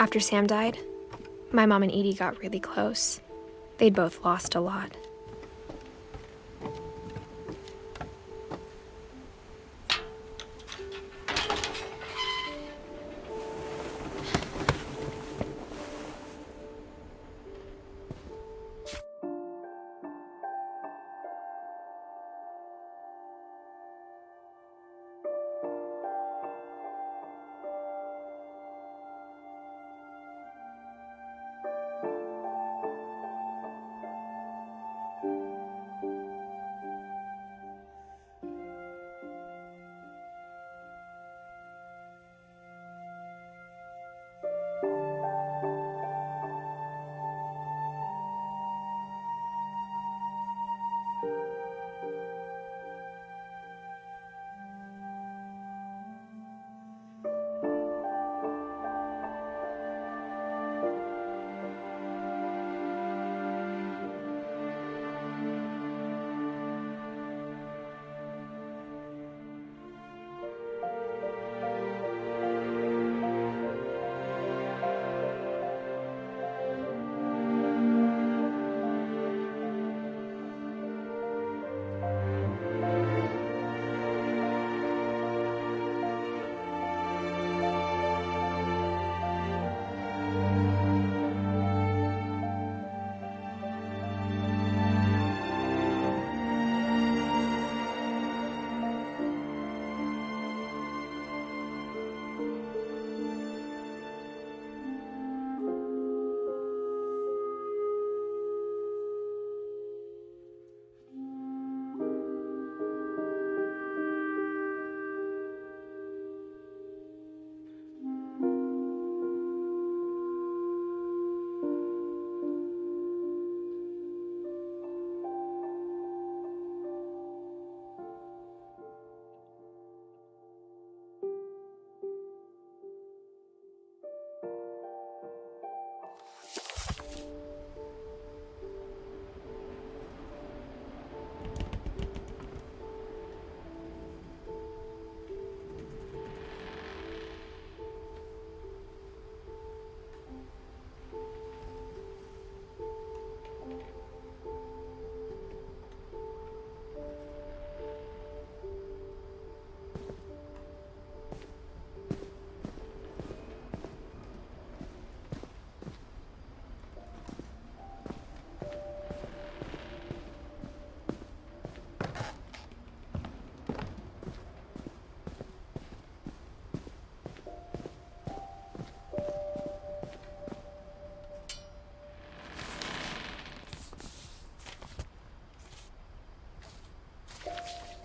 After Sam died, my mom and Edie got really close. They'd both lost a lot.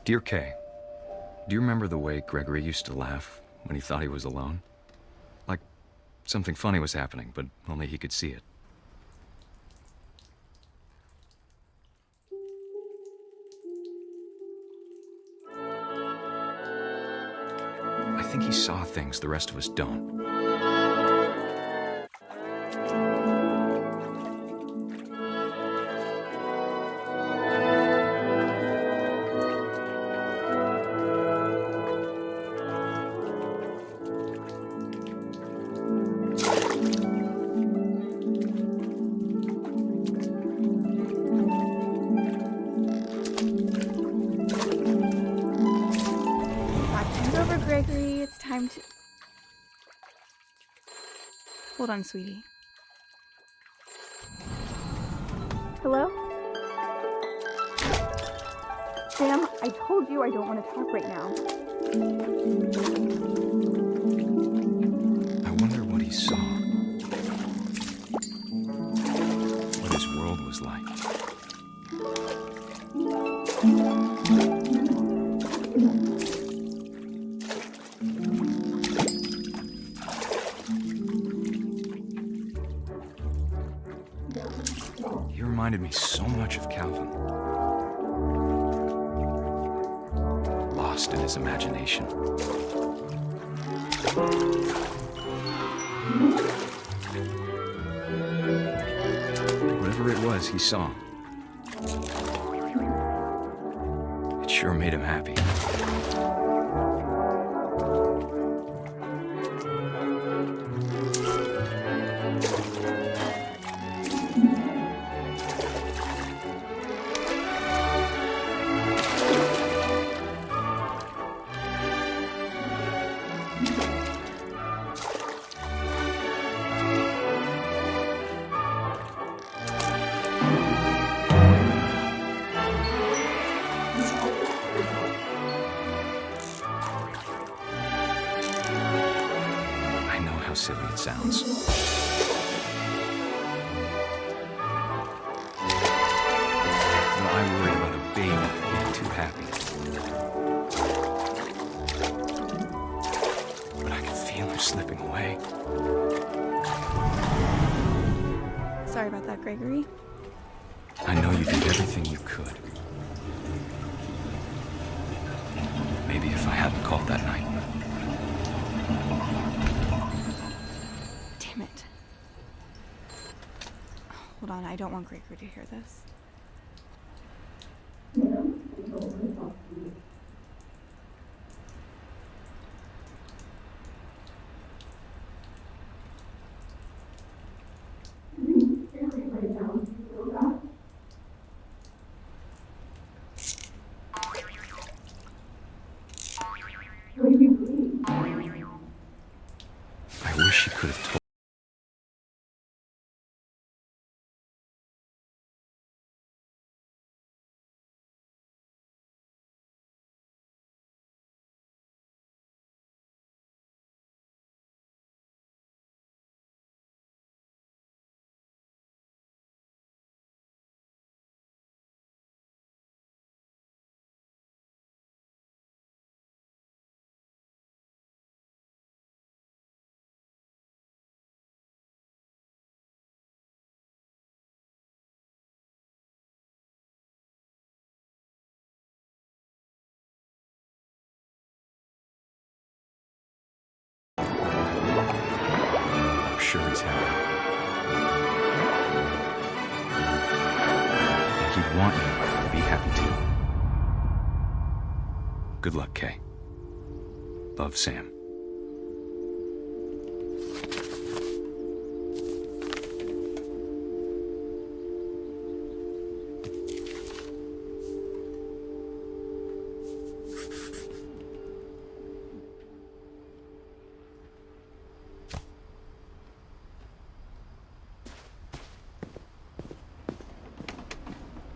Dear Kay, do you remember the way Gregory used to laugh when he thought he was alone? Like something funny was happening, but only he could see it. I think he saw things the rest of us don't. Gregory, it's time to... Hold on, sweetie. Hello? Sam, I told you I don't want to talk right now. I wonder what he saw. What his world was like. He reminded me so much of Calvin. Lost in his imagination. Whatever it was he saw, it sure made him happy. silly it sounds. But I worried about a baby being too happy. But I could feel her slipping away. Sorry about that, Gregory. I know you did everything you could. Maybe if I hadn't called that night. Damn it. Hold on, I don't want Gregory to hear this. I wish she could have told. I'm sure he's happy. And he'd want you to be happy too. Good luck, Kay. Love, Sam.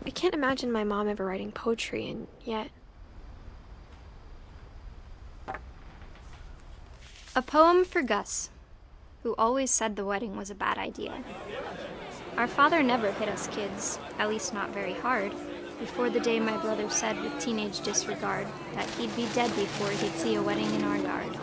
I can't imagine my mom ever writing poetry, and yet... A poem for Gus, who always said the wedding was a bad idea. Our father never hit us kids, at least not very hard, before the day my brother said with teenage disregard that he'd be dead before he'd see a wedding in our yard.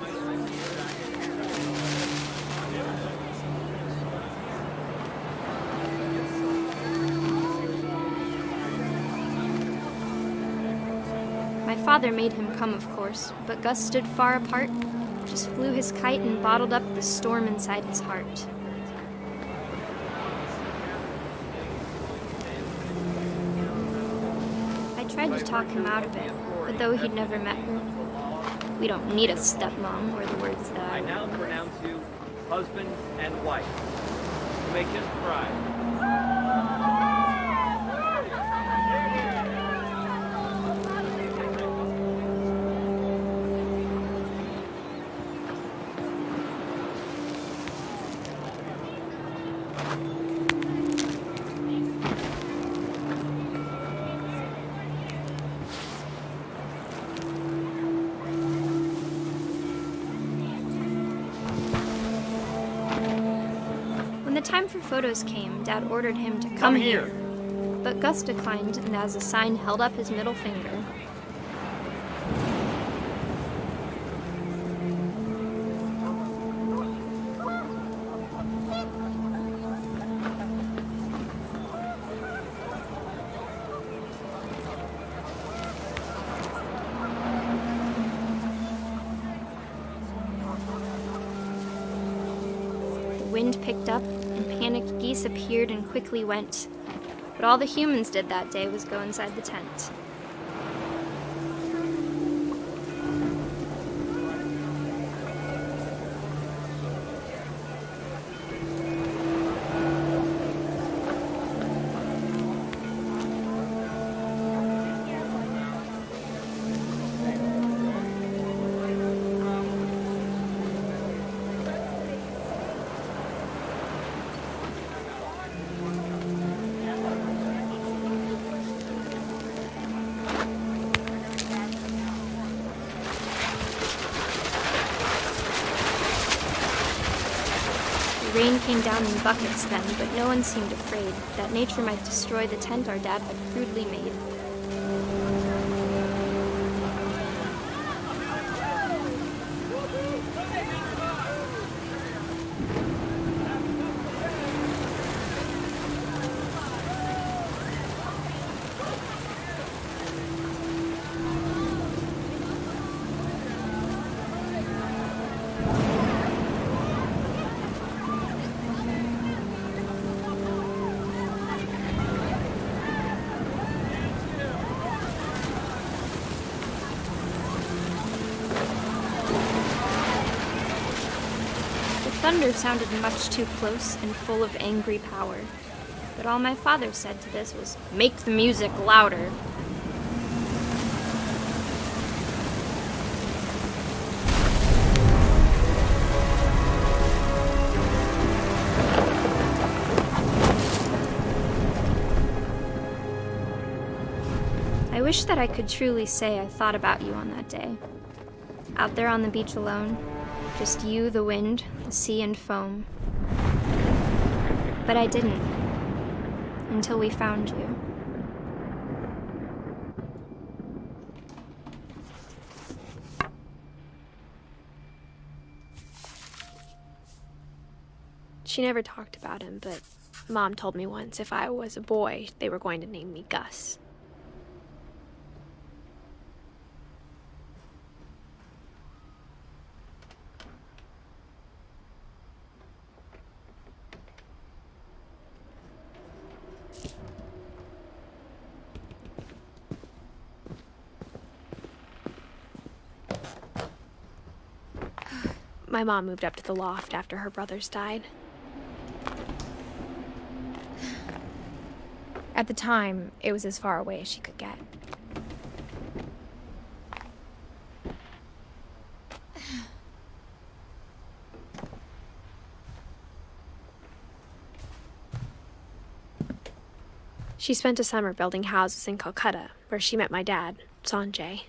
My father made him come, of course, but Gus stood far apart, just flew his kite and bottled up the storm inside his heart. I tried to talk him out of it, but though he'd never met her, we don't need a stepmom, were the words that I now pronounce you husband and wife. To make him cry. When the time for photos came, Dad ordered him to come here. But Gus declined, and as a sign held up his middle finger. The wind picked up, and panicked geese appeared and quickly went. But all the humans did that day was go inside the tent. The rain came down in buckets then, but no one seemed afraid that nature might destroy the tent our dad had crudely made. Thunder sounded much too close and full of angry power, but all my father said to this was, "Make the music louder." I wish that I could truly say I thought about you on that day. Out there on the beach alone, just you, the wind, the sea, and foam. But I didn't, until we found you. She never talked about him, but Mom told me once if I was a boy, they were going to name me Gus. My mom moved up to the loft after her brothers died. At the time, it was as far away as she could get. She spent a summer building houses in Calcutta, where she met my dad, Sanjay.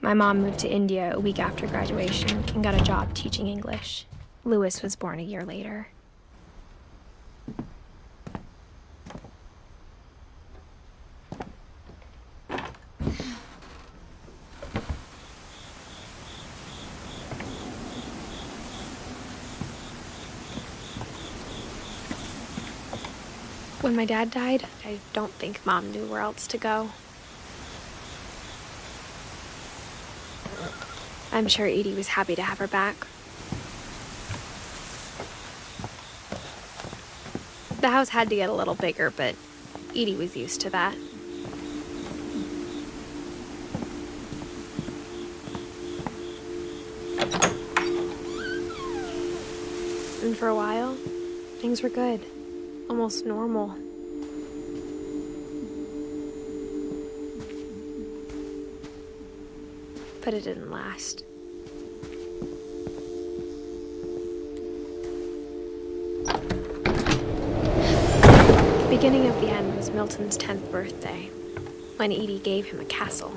My mom moved to India a week after graduation and got a job teaching English. Louis was born a year later. When my dad died, I don't think Mom knew where else to go. I'm sure Edie was happy to have her back. The house had to get a little bigger, but Edie was used to that. And for a while, things were good. Almost normal. But it didn't last. The beginning of the end was Milton's 10th birthday, when Edie gave him a castle.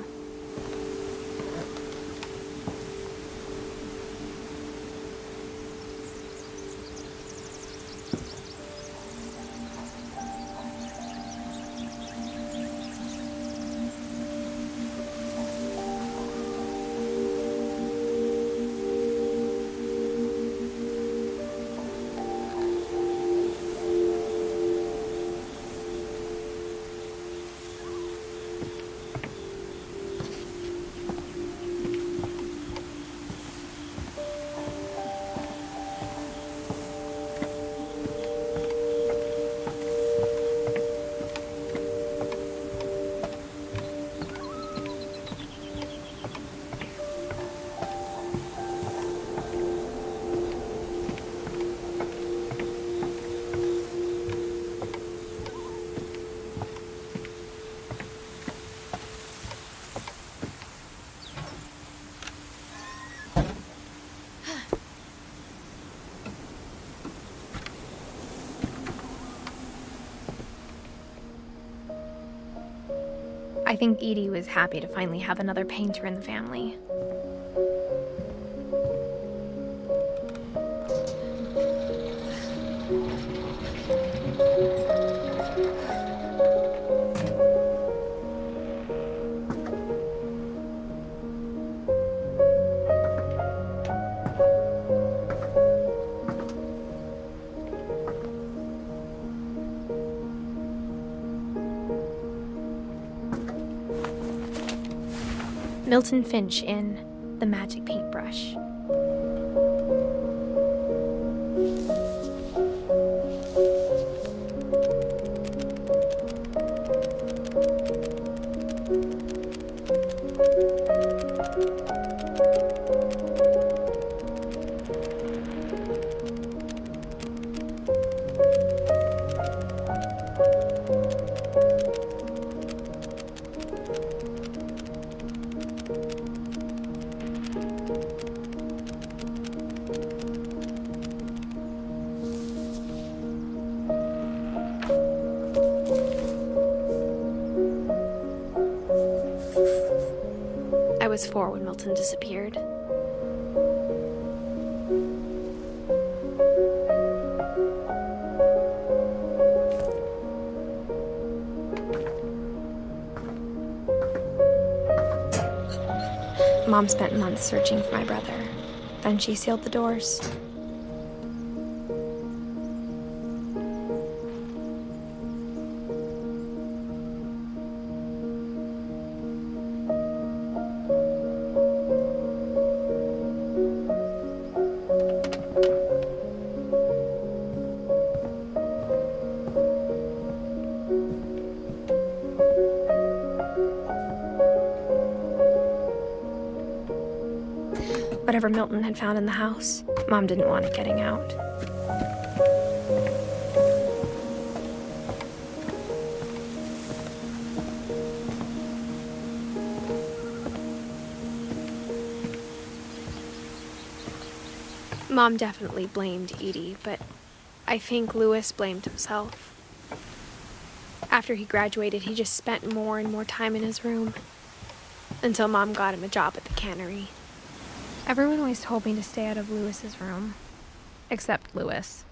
think Edie was happy to finally have another painter in the family. Milton Finch in The Magic Paintbrush. I was 4 when Milton disappeared. Mom spent months searching for my brother. Then she sealed the doors. Whatever Milton had found in the house, Mom didn't want it getting out. Mom definitely blamed Edie, but I think Louis blamed himself. After he graduated, he just spent more and more time in his room, until Mom got him a job at the cannery. Everyone always told me to stay out of Louis's room, except Louis.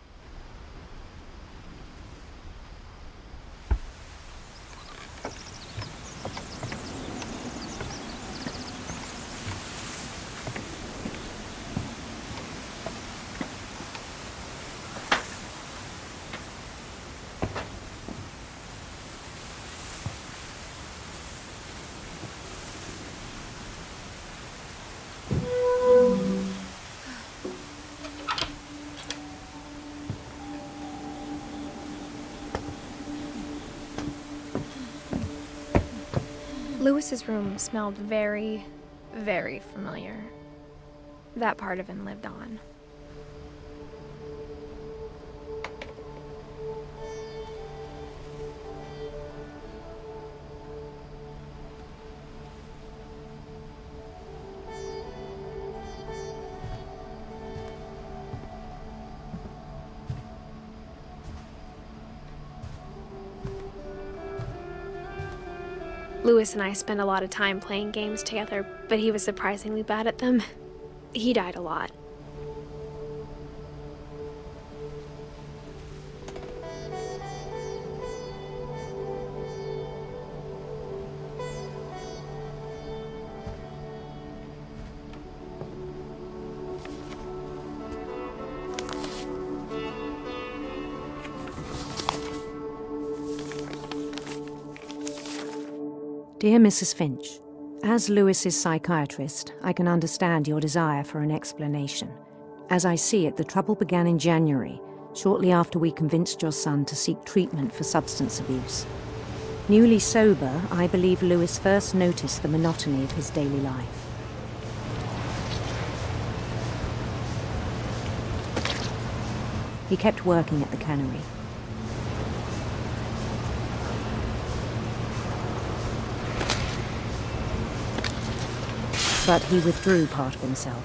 Louis's room smelled very, very familiar. That part of him lived on. Louis and I spent a lot of time playing games together, but he was surprisingly bad at them. He died a lot. Dear Mrs. Finch, as Louis's psychiatrist, I can understand your desire for an explanation. As I see it, the trouble began in January, shortly after we convinced your son to seek treatment for substance abuse. Newly sober, I believe Louis first noticed the monotony of his daily life. He kept working at the cannery. But he withdrew part of himself.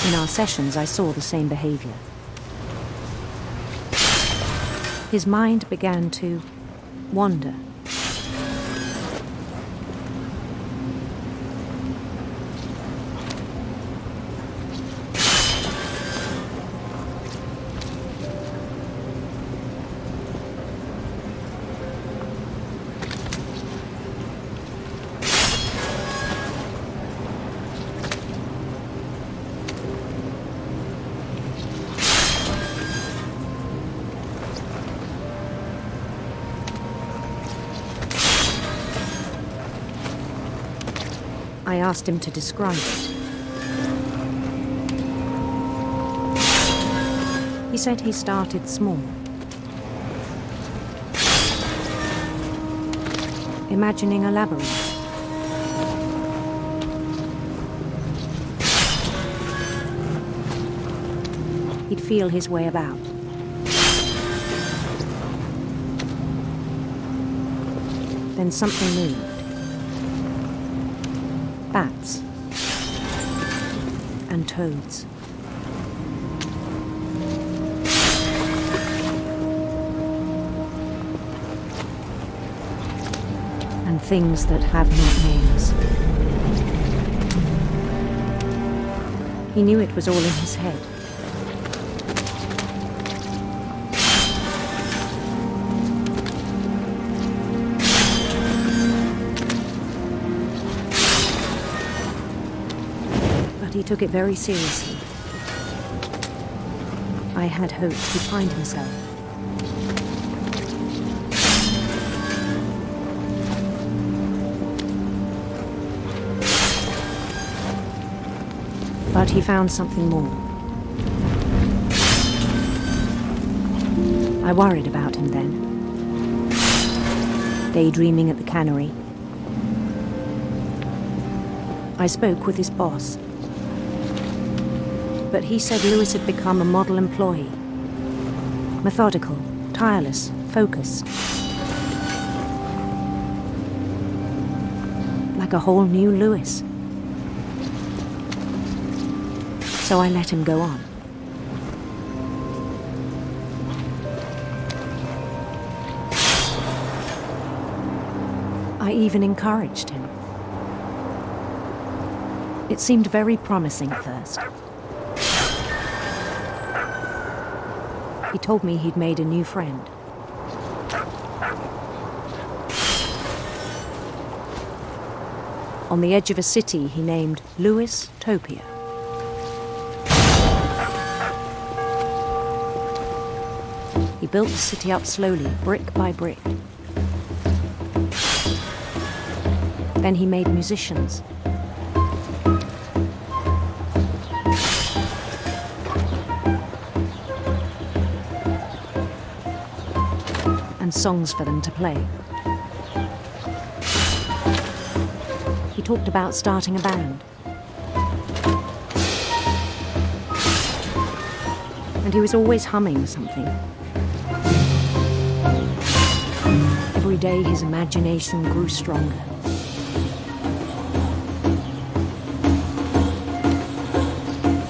In our sessions, I saw the same behavior. His mind began to wander. I asked him to describe it. He said he started small. Imagining a labyrinth. He'd feel his way about. Then something moved. Bats and toads. And things that have not names. He knew it was all in his head. He took it very seriously. I had hoped he'd find himself. But he found something more. I worried about him then. Daydreaming at the cannery. I spoke with his boss. But he said Lewis had become a model employee. Methodical, tireless, focused. Like a whole new Lewis. So I let him go on. I even encouraged him. It seemed very promising at first. He told me he'd made a new friend. On the edge of a city he named Lewis Topia. He built the city up slowly, brick by brick. Then he made musicians. And songs for them to play. He talked about starting a band. And he was always humming something. Every day his imagination grew stronger.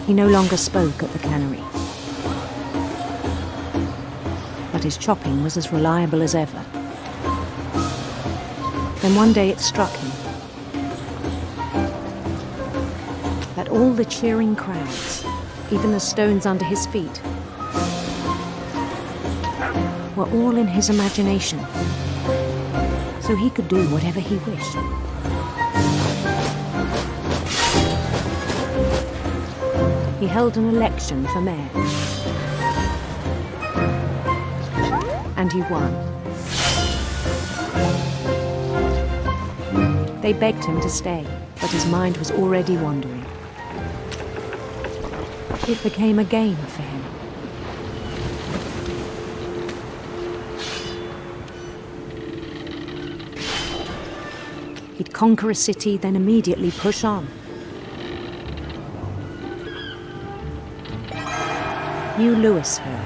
He no longer spoke at the cannery. But his chopping was as reliable as ever. Then one day it struck him that all the cheering crowds, even the stones under his feet, were all in his imagination, so he could do whatever he wished. He held an election for mayor. And he won. They begged him to stay, but his mind was already wandering. It became a game for him. He'd conquer a city, then immediately push on. New Louisville.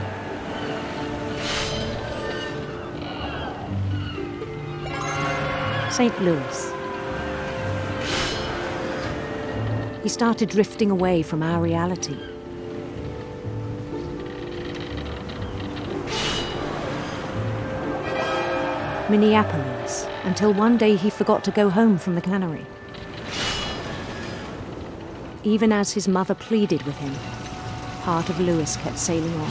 St. Louis. He started drifting away from our reality. Minneapolis, until one day he forgot to go home from the cannery. Even as his mother pleaded with him, part of Louis kept sailing on.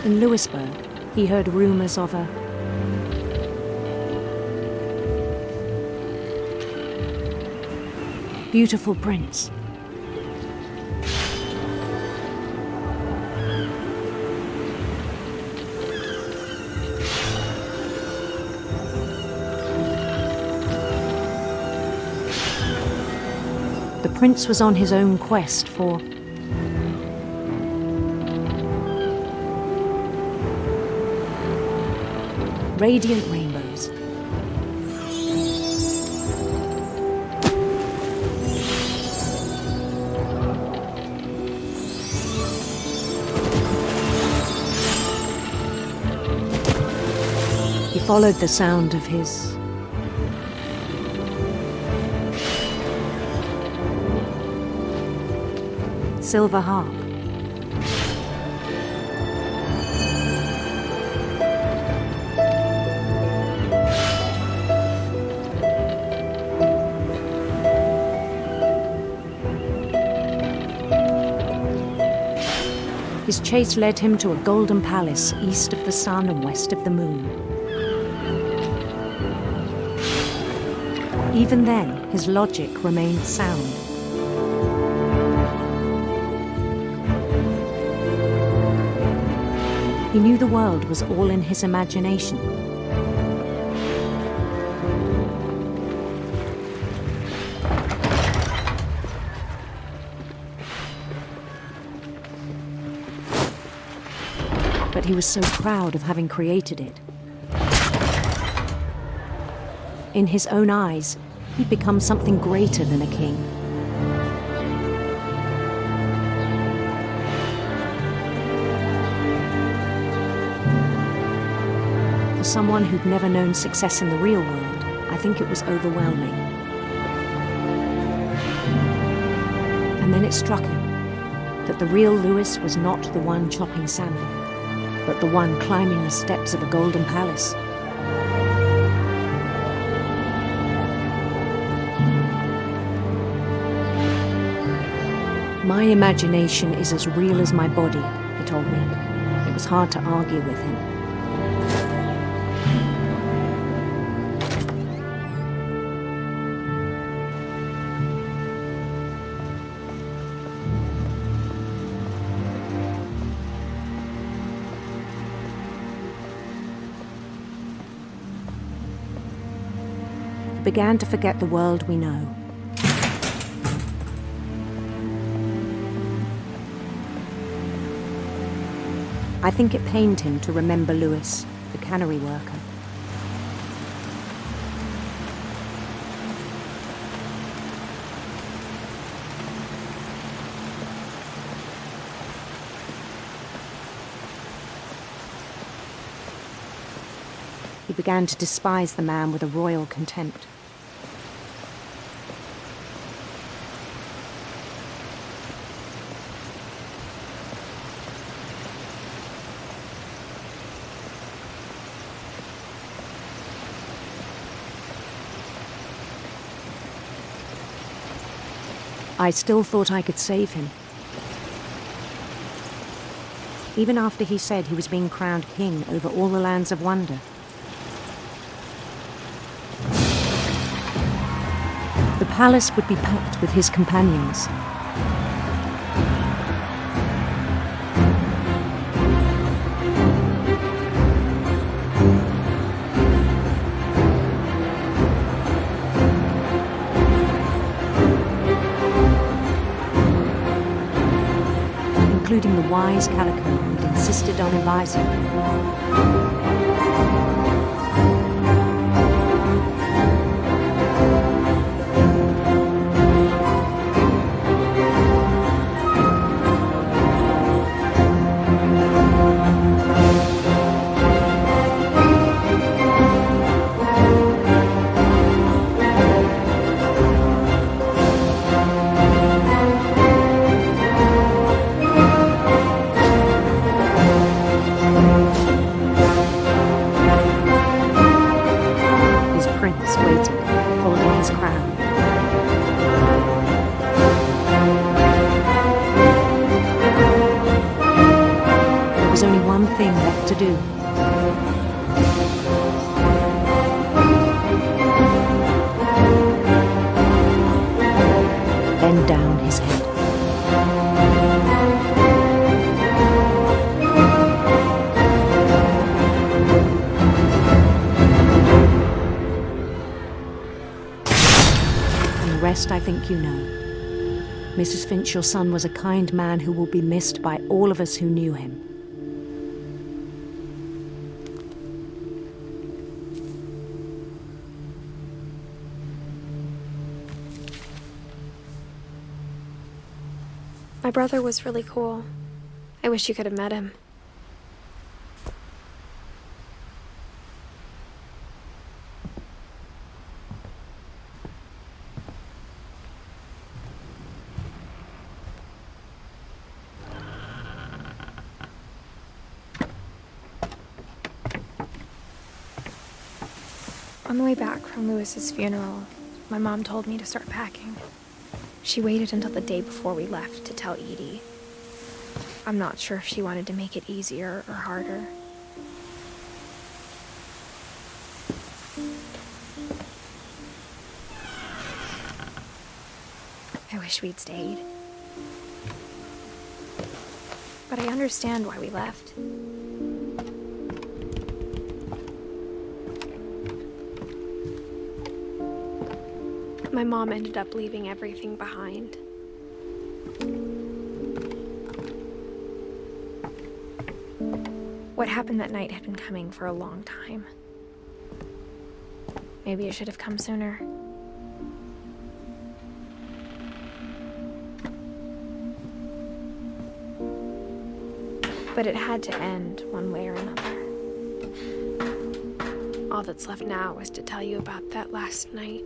In Louisburg, he heard rumors of a beautiful prince. The prince was on his own quest for radiant rainbows. He followed the sound of his silver harp. His chase led him to a golden palace east of the sun and west of the moon. Even then, his logic remained sound. He knew the world was all in his imagination. But he was so proud of having created it. In his own eyes, he'd become something greater than a king. For someone who'd never known success in the real world, I think it was overwhelming. And then it struck him that the real Louis was not the one chopping salmon, but the one climbing the steps of a golden palace. My imagination is as real as my body, he told me. It was hard to argue with him. We began to forget the world we know. I think it pained him to remember Louis, the cannery worker. He began to despise the man with a royal contempt. I still thought I could save him. Even after he said he was being crowned king over all the lands of wonder. The palace would be packed with his companions. Including the wise Calico who'd insisted on advising them. his crown. There was only one thing left to do. Bend down his head. And the rest I think you know. Mrs. Finch, your son was a kind man who will be missed by all of us who knew him. My brother was really cool. I wish you could have met him. On the way back from Lewis's funeral, my mom told me to start packing. She waited until the day before we left to tell Edie. I'm not sure if she wanted to make it easier or harder. I wish we'd stayed. But I understand why we left. My mom ended up leaving everything behind. What happened that night had been coming for a long time. Maybe it should have come sooner. But it had to end one way or another. All that's left now is to tell you about that last night.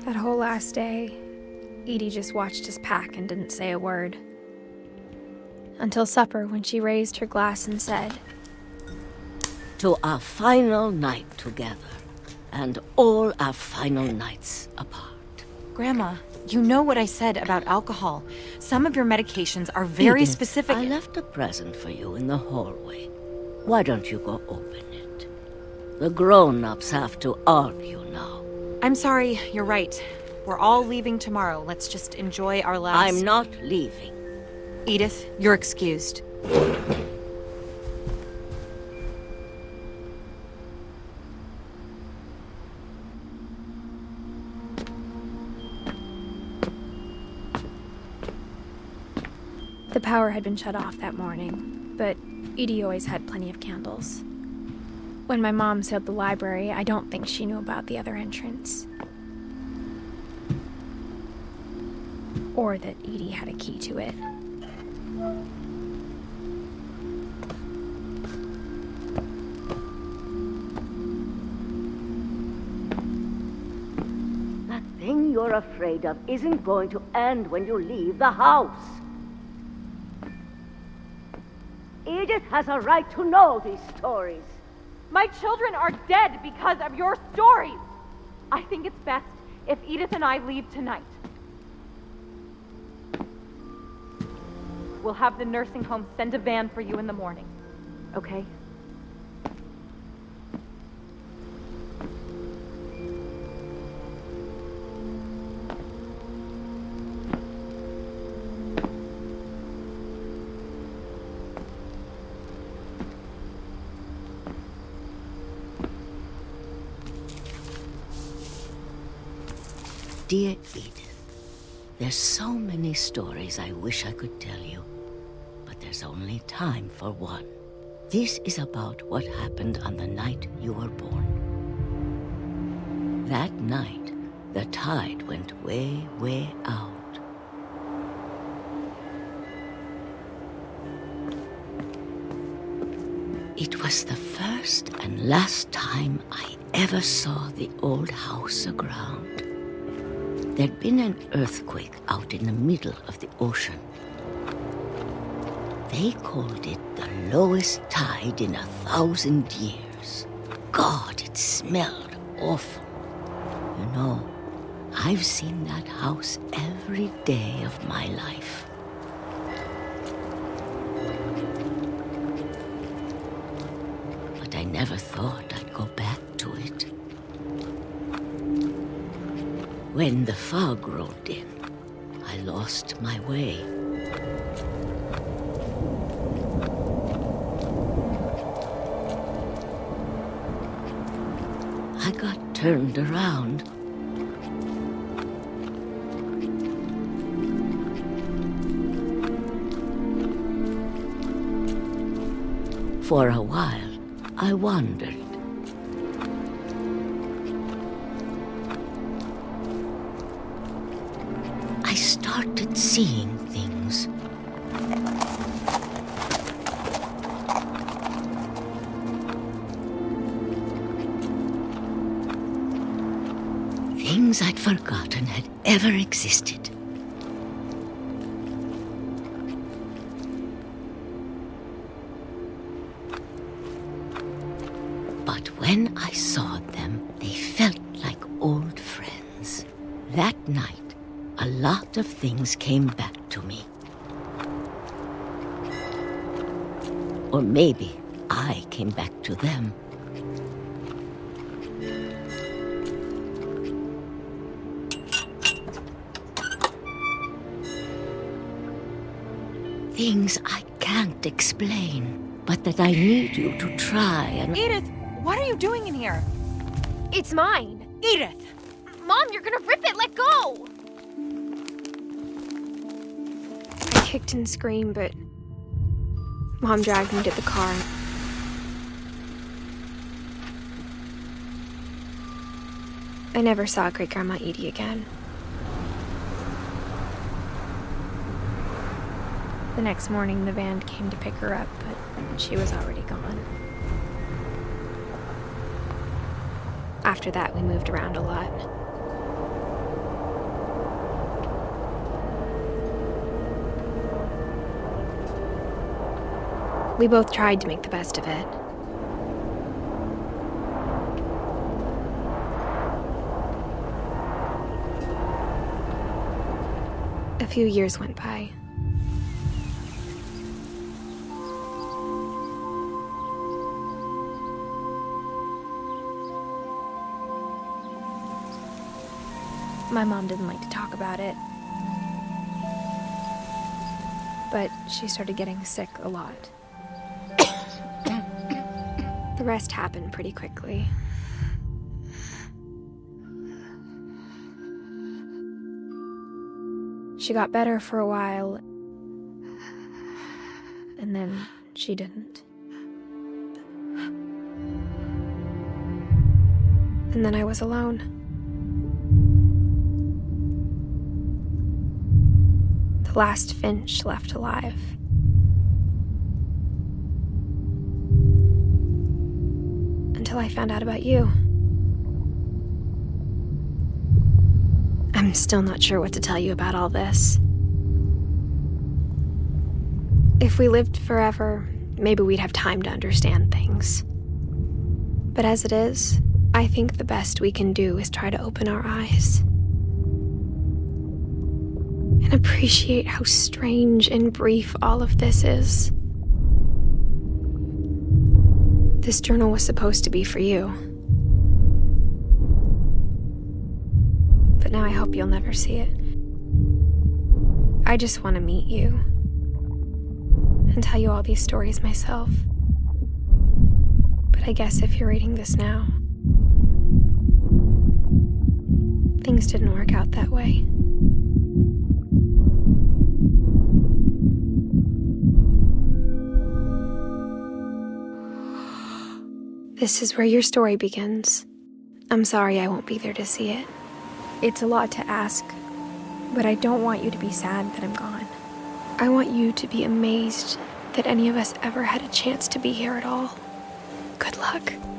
That whole last day, Edie just watched us pack and didn't say a word. Until supper, when she raised her glass and said, "To our final night together, and all our final nights apart." Grandma, you know what I said about alcohol. Some of your medications are very Edith, specific. I left a present for you in the hallway. Why don't you go open it? The grown-ups have to argue now. I'm sorry, you're right. We're all leaving tomorrow. Let's just enjoy our last... I'm not leaving. Edith, you're excused. The power had been shut off that morning, but Edie always had plenty of candles. When my mom sealed the library, I don't think she knew about the other entrance. Or that Edie had a key to it. That thing you're afraid of isn't going to end when you leave the house. Edith has a right to know these stories. My children are dead because of your stories. I think it's best if Edith and I leave tonight. We'll have the nursing home send a van for you in the morning, okay? Dear Edith, there's so many stories I wish I could tell you, but there's only time for one. This is about what happened on the night you were born. That night, the tide went way, way out. It was the first and last time I ever saw the old house aground. There'd been an earthquake out in the middle of the ocean. They called it the lowest tide in 1,000 years. God, it smelled awful. You know, I've seen that house every day of my life. But I never thought I'd go back to it. When the fog rolled in, I lost my way. I got turned around. For a while, I wandered. I started seeing things. Things I'd forgotten had ever existed. But when I saw them, they felt like old friends. That night, a lot of things came back to me. Or maybe I came back to them. Things I can't explain, but that I need you to try and... Edith, what are you doing in here? It's mine. Edith! Mom, you're gonna rip it! Let go! I kicked and screamed, but Mom dragged me to the car. I never saw Great-Grandma Edie again. The next morning, the van came to pick her up, but she was already gone. After that, we moved around a lot. We both tried to make the best of it. A few years went by. My mom didn't like to talk about it, but she started getting sick a lot. The rest happened pretty quickly. She got better for a while, and then she didn't. And then I was alone. The last finch left alive. Until I found out about you. I'm still not sure what to tell you about all this. If we lived forever, maybe we'd have time to understand things. But as it is, I think the best we can do is try to open our eyes. And appreciate how strange and brief all of this is. This journal was supposed to be for you. But now I hope you'll never see it. I just want to meet you and tell you all these stories myself. But I guess if you're reading this now, things didn't work out that way. This is where your story begins. I'm sorry I won't be there to see it. It's a lot to ask, but I don't want you to be sad that I'm gone. I want you to be amazed that any of us ever had a chance to be here at all. Good luck.